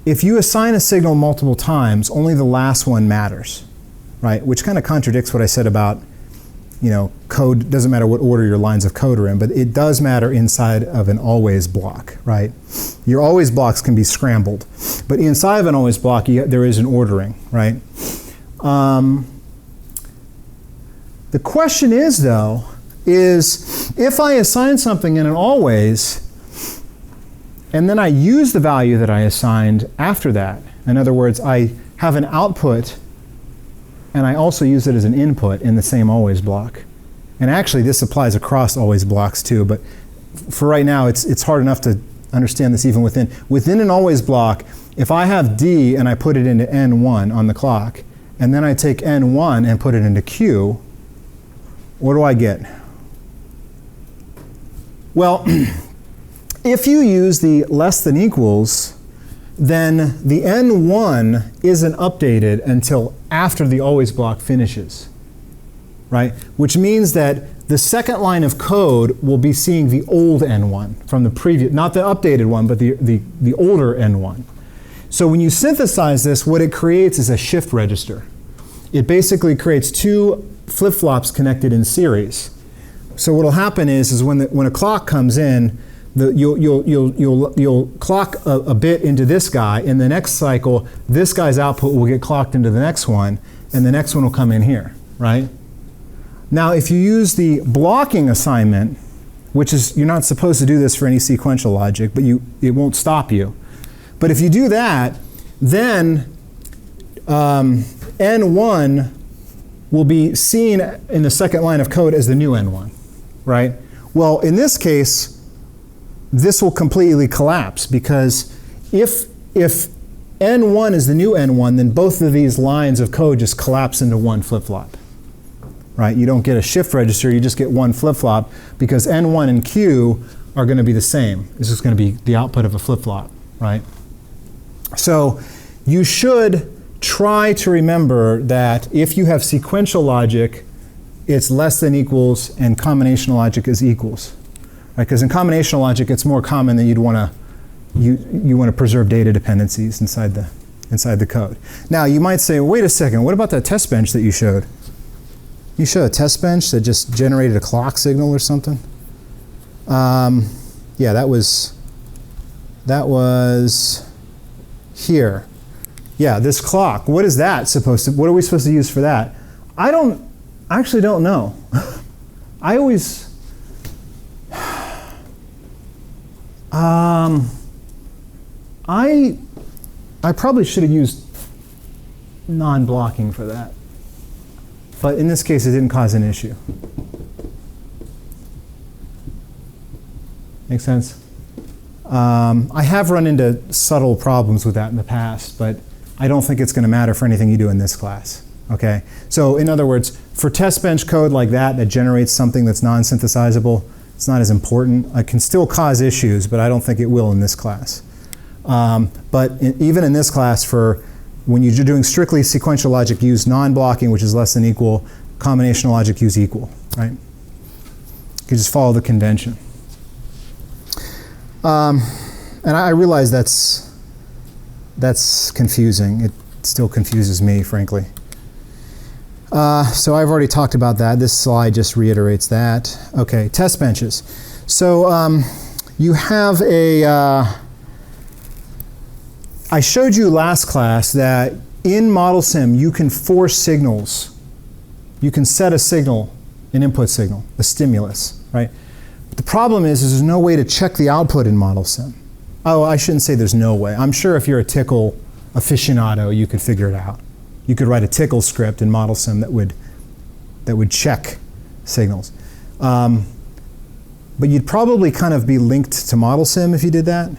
if you assign a signal multiple times, only the last one matters, right? Which kind of contradicts what I said about, code, doesn't matter what order your lines of code are in, but it does matter inside of an always block, right? Your always blocks can be scrambled, but inside of an always block, there is an ordering, right? The question is, though, if I assign something in an always, and then I use the value that I assigned after that, in other words, I have an output, and I also use it as an input in the same always block. And actually, this applies across always blocks too, but for right now, it's hard enough to understand this even within an always block. If I have D and I put it into N1 on the clock, and then I take N1 and put it into Q, what do I get? Well, if you use the less than equals, then the N1 isn't updated until after the always block finishes, right? Which means that the second line of code will be seeing the old N1 from the previous, not the updated one, but the older N1. So when you synthesize this, what it creates is a shift register. It basically creates two flip-flops connected in series. So what will happen is when a clock comes in, you'll clock a bit into this guy. In the next cycle, this guy's output will get clocked into the next one, and the next one will come in here, right? Now, if you use the blocking assignment, which is, you're not supposed to do this for any sequential logic, but it won't stop you. But if you do that, then N1 will be seen in the second line of code as the new N1, right? Well, in this case, this will completely collapse, because if N1 is the new N1, then both of these lines of code just collapse into one flip-flop, right? You don't get a shift register, you just get one flip-flop, because N1 and Q are going to be the same. This is going to be the output of a flip-flop, right? So you should try to remember that if you have sequential logic, it's less than equals, and combinational logic is equals. Right? Because in combinational logic, it's more common that you want to preserve data dependencies inside the code. Now you might say, wait a second, what about that test bench that you showed? You showed a test bench that just generated a clock signal or something? Yeah, that was here. Yeah, this clock. What is that supposed to? What are we supposed to use for that? I actually don't know. I always. I probably should have used non-blocking for that, but in this case, it didn't cause an issue. Make sense? I have run into subtle problems with that in the past, but I don't think it's going to matter for anything you do in this class. Okay? So in other words, for test bench code like that generates something that's non-synthesizable, it's not as important. It can still cause issues, but I don't think it will in this class. But even in this class, for when you're doing strictly sequential logic, use non-blocking, which is less than equal. Combinational logic, use equal. Right? You can just follow the convention. And I realize that's confusing. It still confuses me, frankly. So I've already talked about that. This slide just reiterates that. Okay, test benches. So you have I showed you last class that in ModelSim you can force signals. You can set a signal, an input signal, a stimulus, right? But the problem is there's no way to check the output in ModelSim. Oh, I shouldn't say there's no way. I'm sure if you're a Tickle aficionado, you could figure it out. You could write a Tickle script in ModelSim that would check signals. But you'd probably kind of be linked to ModelSim if you did that.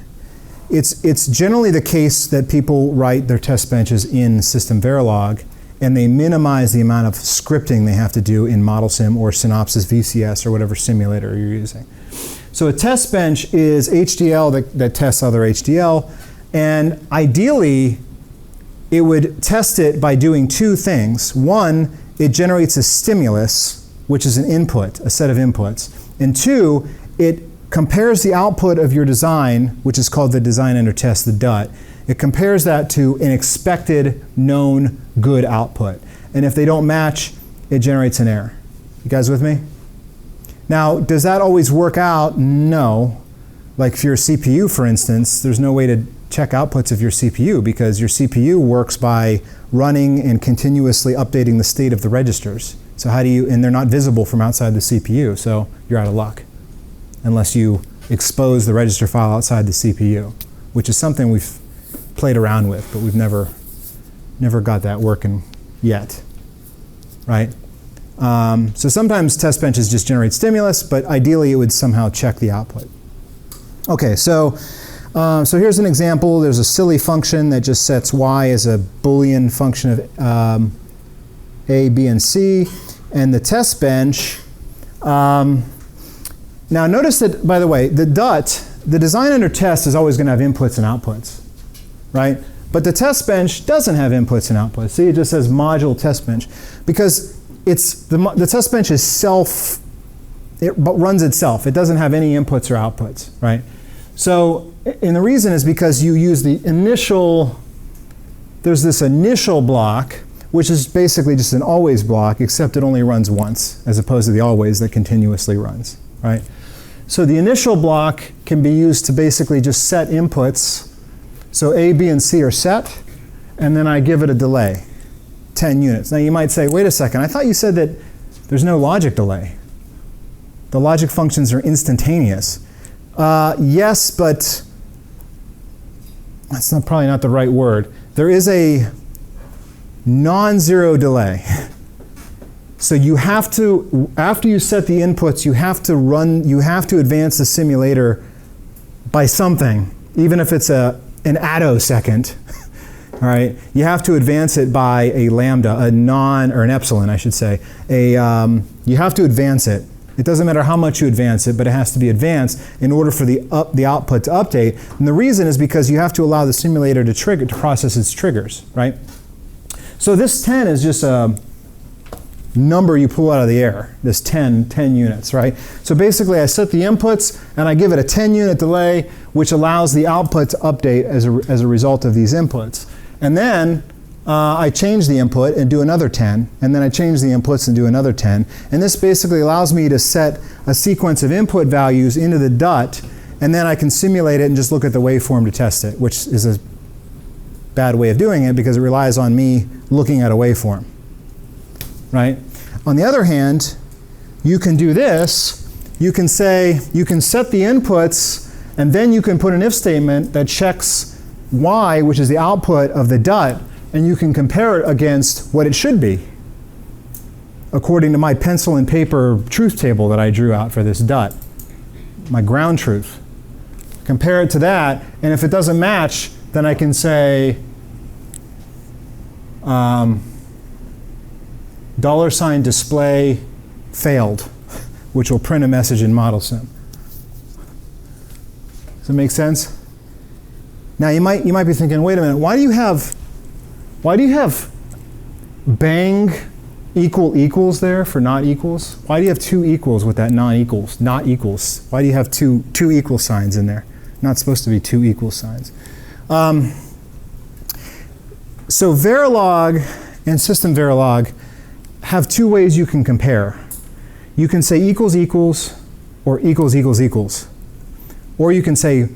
It's generally the case that people write their test benches in SystemVerilog, and they minimize the amount of scripting they have to do in ModelSim or Synopsys VCS or whatever simulator you're using. So a test bench is HDL that tests other HDL, and ideally it would test it by doing two things. One, it generates a stimulus, which is an input, a set of inputs. And 2, it compares the output of your design, which is called the design under test, the DUT. It compares that to an expected known good output. And if they don't match, it generates an error. You guys with me? Now, does that always work out? No. Like if you're a CPU, for instance, there's no way to check outputs of your CPU because your CPU works by running and continuously updating the state of the registers. So how do you, and they're not visible from outside the CPU, so you're out of luck unless you expose the register file outside the CPU, which is something we've played around with, but we've never got that working yet, right? So sometimes Testbenches just generate stimulus, but ideally it would somehow check the output. Okay, so here's an example. There's a silly function that just sets y as a Boolean function of A, B, and C, and the test bench. Now notice that, by the way, the DUT, the design under test, is always going to have inputs and outputs, right? But the test bench doesn't have inputs and outputs. See, it just says module test bench because it's the test bench is it runs itself. It doesn't have any inputs or outputs, right? So, and the reason is because you use the initial, there's this initial block, which is basically just an always block, except it only runs once, as opposed to the always that continuously runs, right? So the initial block can be used to basically just set inputs. So A, B, and C are set, and then I give it a delay, 10 units. Now you might say, wait a second, I thought you said that there's no logic delay. The logic functions are instantaneous. Yes, but that's probably not the right word. There is a non-zero delay. So you have to, after you set the inputs, you have to advance the simulator by something, even if it's an attosecond. All right, you have to advance it by a lambda, or an epsilon, I should say. You have to advance it. It doesn't matter how much you advance it, but it has to be advanced in order for the output to update. And the reason is because you have to allow the simulator to process its triggers, right? So this 10 is just a number you pull out of the air, this 10 units, right? So basically I set the inputs and I give it a 10-unit delay, which allows the output to update as a result of these inputs. And then I change the input and do another 10, and then I change the inputs and do another 10. And this basically allows me to set a sequence of input values into the DUT, and then I can simulate it and just look at the waveform to test it, which is a bad way of doing it because it relies on me looking at a waveform, right? On the other hand, you can do this. You can say, you can set the inputs, and then you can put an if statement that checks y, which is the output of the DUT, and you can compare it against what it should be, according to my pencil and paper truth table that I drew out for this DUT, my ground truth. Compare it to that, and if it doesn't match, then I can say $display failed, which will print a message in model sim. Does that make sense? Now you might be thinking, wait a minute, why do you have bang equals there for not equals? Why do you have two equals with that not equals? Why do you have two equal signs in there? Not supposed to be two equal signs. So Verilog and SystemVerilog have two ways you can compare. You can say equals equals or equals equals equals. Or you can say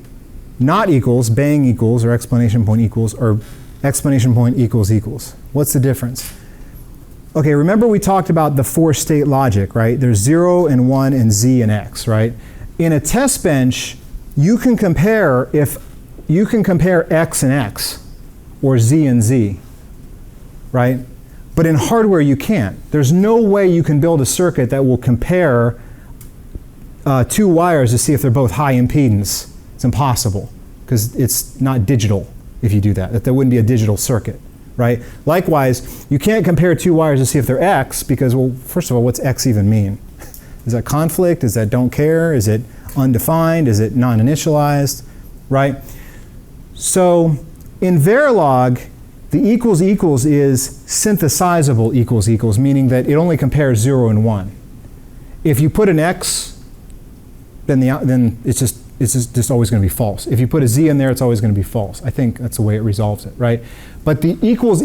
not equals, bang equals, or exclamation point equals, or exclamation point equals equals. What's the difference? Okay, remember we talked about the four-state logic, right? There's 0 and 1 and z and x, right? In a test bench, you can compare x and x, or z and z, right? But in hardware, you can't. There's no way you can build a circuit that will compare two wires to see if they're both high impedance. It's impossible, because it's not digital if you do that. There wouldn't be a digital circuit, right? Likewise, you can't compare two wires to see if they're X, because, well, first of all, what's X even mean? Is that conflict? Is that don't care? Is it undefined? Is it non-initialized, right? So in Verilog, the equals equals is synthesizable equals equals, meaning that it only compares 0 and 1. If you put an X, then it's just always going to be false. If you put a Z in there, it's always going to be false. I think that's the way it resolves it, right? But the equals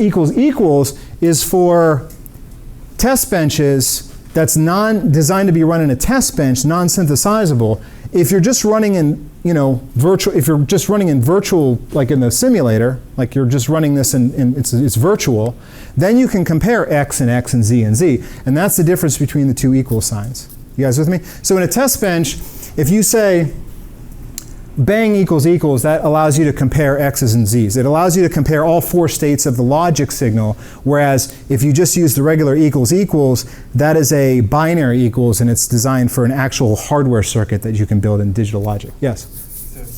is for test benches that's designed to be run in a test bench, non-synthesizable. If you're just running in, virtual, like in the simulator, like you're just running this in it's virtual, then you can compare X and Z and Z. And that's the difference between the two equal signs. You guys with me? So in a test bench, if you say bang equals, that allows you to compare X's and Z's. It allows you to compare all 4 states of the logic signal, whereas if you just use the regular equals, that is a binary equals, and it's designed for an actual hardware circuit that you can build in digital logic. Yes? So if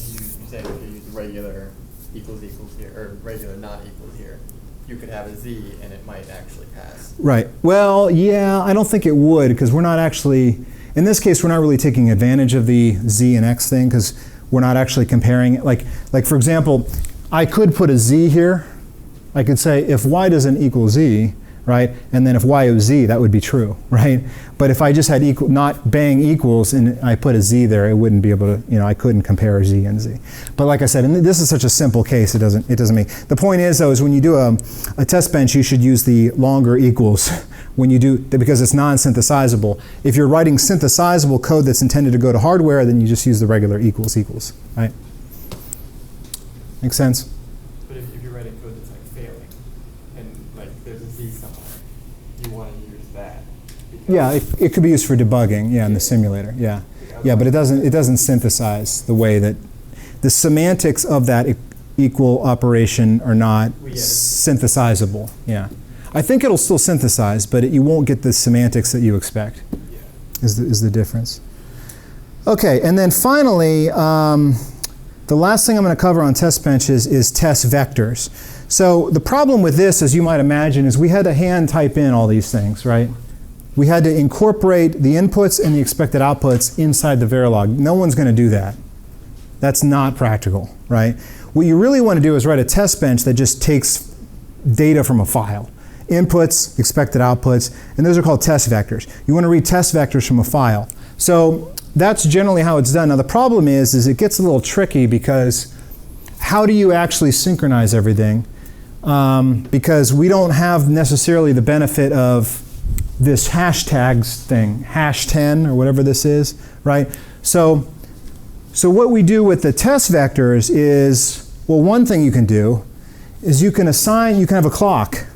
you say if you use regular equals here, or regular not equals here, you could have a Z and it might actually pass. Right. Well, yeah, I don't think it would, because we're not actually, in this case, we're not really taking advantage of the Z and X thing, because we're not actually comparing it. Like for example, I could put a Z here. I could say if Y doesn't equal Z, right? And then if Y is Z, that would be true, right? But if I just had not bang equals and I put a Z there, it wouldn't be able to, I couldn't compare Z and Z. But like I said, and this is such a simple case, it doesn't make. The point is though, is when you do a test bench, you should use the longer equals when you do, because it's non-synthesizable. If you're writing synthesizable code that's intended to go to hardware, then you just use the regular equals, right? Make sense? But if you're writing code that's like failing, and like there's a Z somewhere, you want to use that. Yeah, it could be used for debugging, in the simulator, yeah. Yeah, but it doesn't synthesize the way that, the semantics of that equal operation are not synthesizable, yeah. I think it'll still synthesize, but you won't get the semantics that you expect, is the difference. Okay, and then finally, the last thing I'm going to cover on test benches is test vectors. So the problem with this, as you might imagine, is we had to hand type in all these things, right? We had to incorporate the inputs and the expected outputs inside the Verilog. No one's going to do that. That's not practical, right? What you really want to do is write a test bench that just takes data from a file. Inputs, expected outputs, and those are called test vectors. You want to read test vectors from a file. So that's generally how it's done. Now the problem is it gets a little tricky, because how do you actually synchronize everything? Because we don't have necessarily the benefit of this hashtags thing, hash 10 or whatever this is, right? So what we do with the test vectors is, well, one thing you can do is you can have a clock.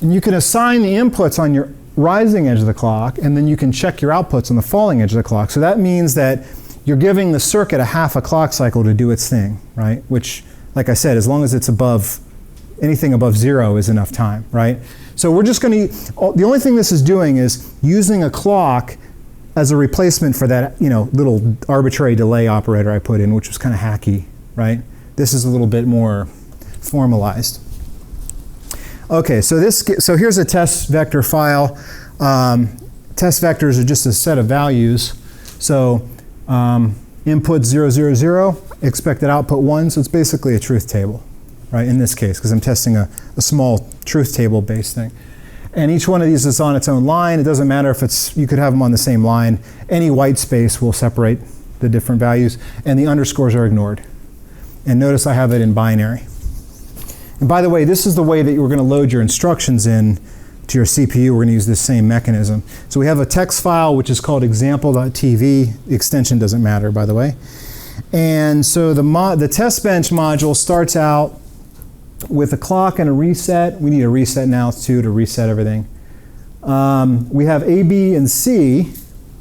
And you can assign the inputs on your rising edge of the clock, and then you can check your outputs on the falling edge of the clock. So that means that you're giving the circuit a half a clock cycle to do its thing, right? Which, like I said, as long as it's anything above 0 is enough time, right? So we're just going to, the only thing this is doing is using a clock as a replacement for that, little arbitrary delay operator I put in, which was kind of hacky, right? This is a little bit more formalized. Okay, so here's a test vector file. Test vectors are just a set of values. So input 0, 0, 0, expected output 1, so it's basically a truth table, right, in this case, because I'm testing a small truth table based thing. And each one of these is on its own line. It doesn't matter if you could have them on the same line. Any white space will separate the different values, and the underscores are ignored. And notice I have it in binary. And by the way, this is the way that you're going to load your instructions in to your CPU. We're going to use this same mechanism. So we have a text file which is called example.tv. The extension doesn't matter, by the way. And so the test bench module starts out with a clock and a reset. We need a reset now too to reset everything. We have A, B, and C,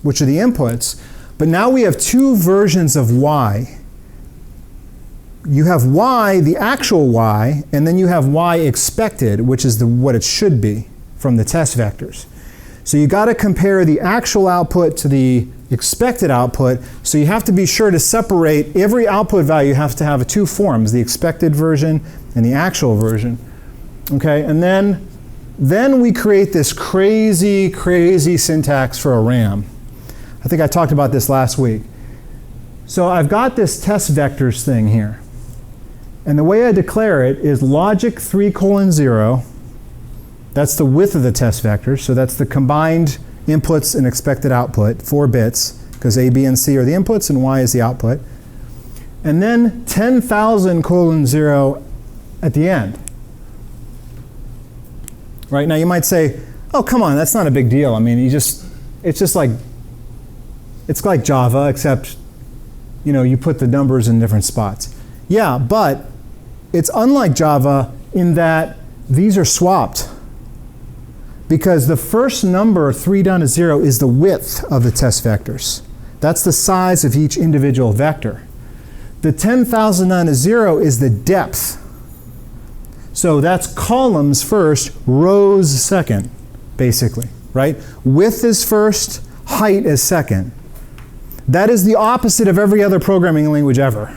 which are the inputs. But now we have 2 versions of Y. You have Y, the actual Y, and then you have Y expected, which is what it should be from the test vectors. So you got to compare the actual output to the expected output. So you have to be sure to separate every output value. Has to have 2 forms, the expected version and the actual version. Okay, and then we create this crazy syntax for a RAM. I think I talked about this last week. So I've got this test vectors thing here. And the way I declare it is logic 3:0. That's the width of the test vector. So that's the combined inputs and expected output, 4 bits, because A, B, and C are the inputs and Y is the output. And then 10,000 colon 0 at the end. Right, now you might say, oh, come on, that's not a big deal. I mean, it's like Java, except, you put the numbers in different spots. Yeah, but it's unlike Java in that these are swapped. Because the first number, 3 down to 0, is the width of the test vectors. That's the size of each individual vector. The 10,000 down to 0 is the depth. So that's columns first, rows second, basically, right? Width is first, height is second. That is the opposite of every other programming language ever.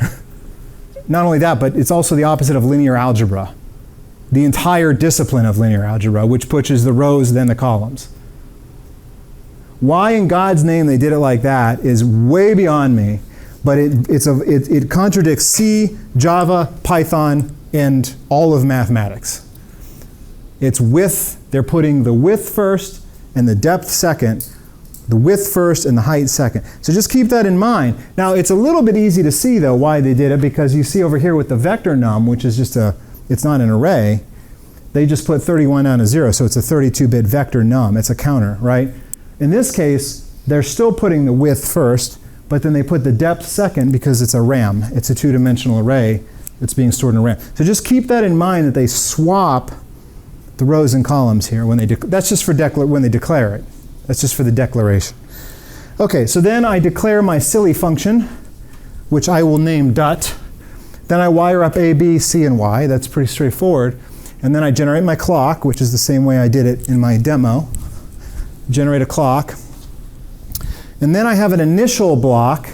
Not only that, but it's also the opposite of linear algebra. The entire discipline of linear algebra, which pushes the rows, then the columns. Why in God's name they did it like that is way beyond me, but it contradicts C, Java, Python, and all of mathematics. It's width, they're putting the width first and the depth second, the width first and the height second. So just keep that in mind. Now it's a little bit easy to see though why they did it, because you see over here with the vector num, which is just it's not an array, they just put 31 down to 0, so it's a 32-bit vector num, it's a counter, right? In this case, they're still putting the width first, but then they put the depth second because it's a RAM, it's a 2-dimensional array that's being stored in RAM. So just keep that in mind that they swap the rows and columns here when that's just for when they declare it. That's just for the declaration. Okay, so then I declare my silly function, which I will name dot. Then I wire up A, B, C, and Y. That's pretty straightforward. And then I generate my clock, which is the same way I did it in my demo. Generate a clock. And then I have an initial block,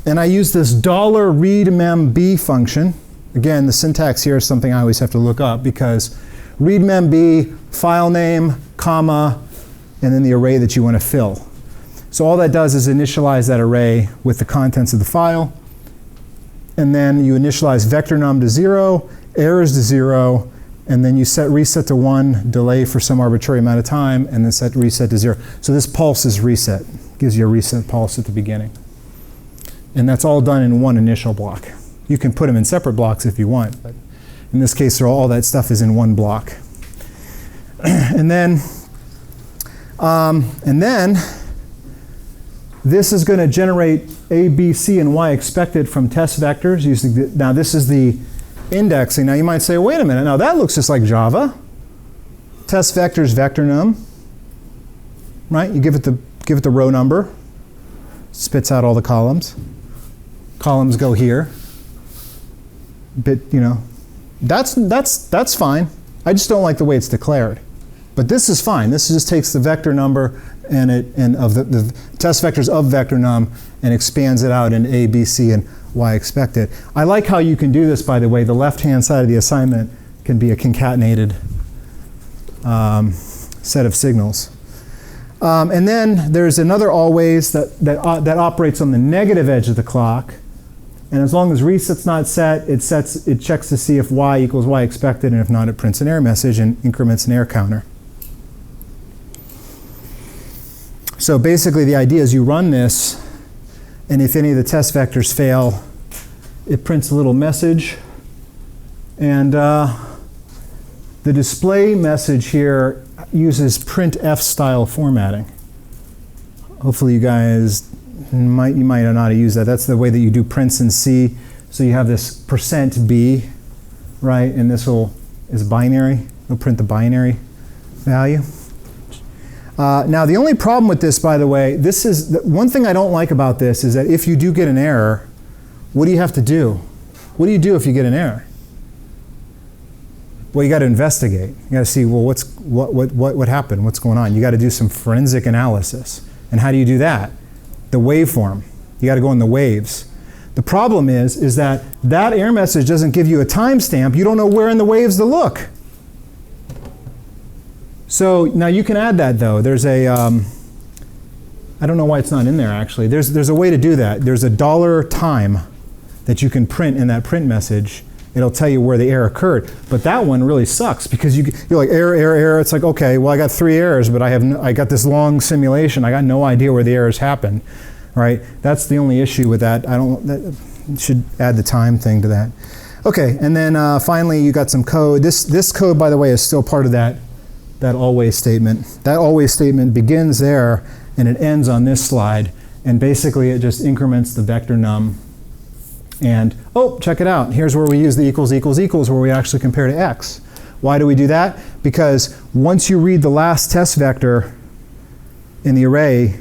and I use this $readmemb function. Again, the syntax here is something I always have to look up, because readmemb, file name, comma, and then the array that you want to fill. So all that does is initialize that array with the contents of the file. And then you initialize vector num to 0, errors to 0, and then you set reset to 1, delay for some arbitrary amount of time, and then set reset to 0. So this pulse is reset. Gives you a reset pulse at the beginning. And that's all done in one initial block. You can put them in separate blocks if you want, but in this case, all that stuff is in one block. And then this is going to generate A, B, C, and Y expected from test vectors using now this is the indexing. Now you might say, wait a minute, now that looks just like Java. Test vectors vector num, right? You give it the row number, spits out all the columns. Columns go here. That's fine. I just don't like the way it's declared. But this is fine. This just takes the vector number and of the test vectors of vector num and expands it out in A, B, C, and Y expected. I like how you can do this, by the way. The left-hand side of the assignment can be a concatenated set of signals. And then there's another always that operates on the negative edge of the clock. And as long as reset's not set, it checks to see if Y equals Y expected, and if not, it prints an error message and increments an error counter. So basically the idea is you run this, and if any of the test vectors fail, it prints a little message. And the display message here uses Printf style formatting. Hopefully you guys you might know how to use that. That's the way that you do prints in C. So you have this %b, right? And this is binary. It'll print the binary value. Now the only problem with this, by the way, one thing I don't like about this is that if you do get an error, what do you have to do? What do you do if you get an error? Well, you got to investigate. You got to see, well, what happened? What's going on? You got to do some forensic analysis. And how do you do that? The waveform. You got to go in the waves. The problem is that error message doesn't give you a timestamp. You don't know where in the waves to look. So now you can add that though. There's a, I don't know why it's not in there actually. There's a way to do that. There's a $time that you can print in that print message it'll tell you where the error occurred. But that one really sucks because you're like error, error, error. It's like, okay, well I got 3 errors, but I got this long simulation. I got no idea where the errors happened, right? That's the only issue with that. That should add the time thing to that. Okay, and then finally you got some code. This code, by the way, is still part of that always statement. That always statement begins there and it ends on this slide. And basically it just increments the vector num. And, oh, check it out. Here's where we use the equals, equals, equals, where we actually compare to x. Why do we do that? Because once you read the last test vector in the array,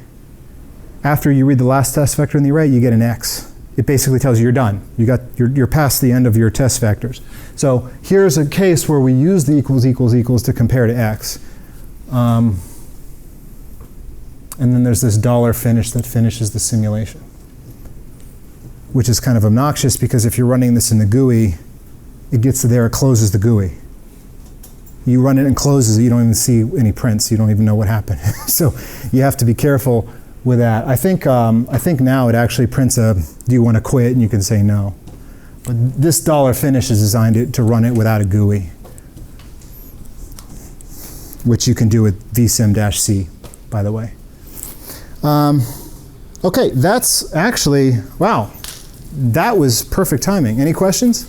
after you read the last test vector in the array, you get an x. It basically tells you you're done. You're past the end of your test vectors. So here's a case where we use the equals, equals, equals to compare to x. And then there's this $finish that finishes the simulation, which is kind of obnoxious because if you're running this in the GUI, it gets to there, it closes the GUI. You run it and closes it, you don't even see any prints, you don't even know what happened. So you have to be careful with that. I think now it actually prints a, do you want to quit? And you can say no. But this $finish is designed to run it without a GUI, which you can do with vsim-c, by the way. Okay, that's actually, wow, that was perfect timing. Any questions?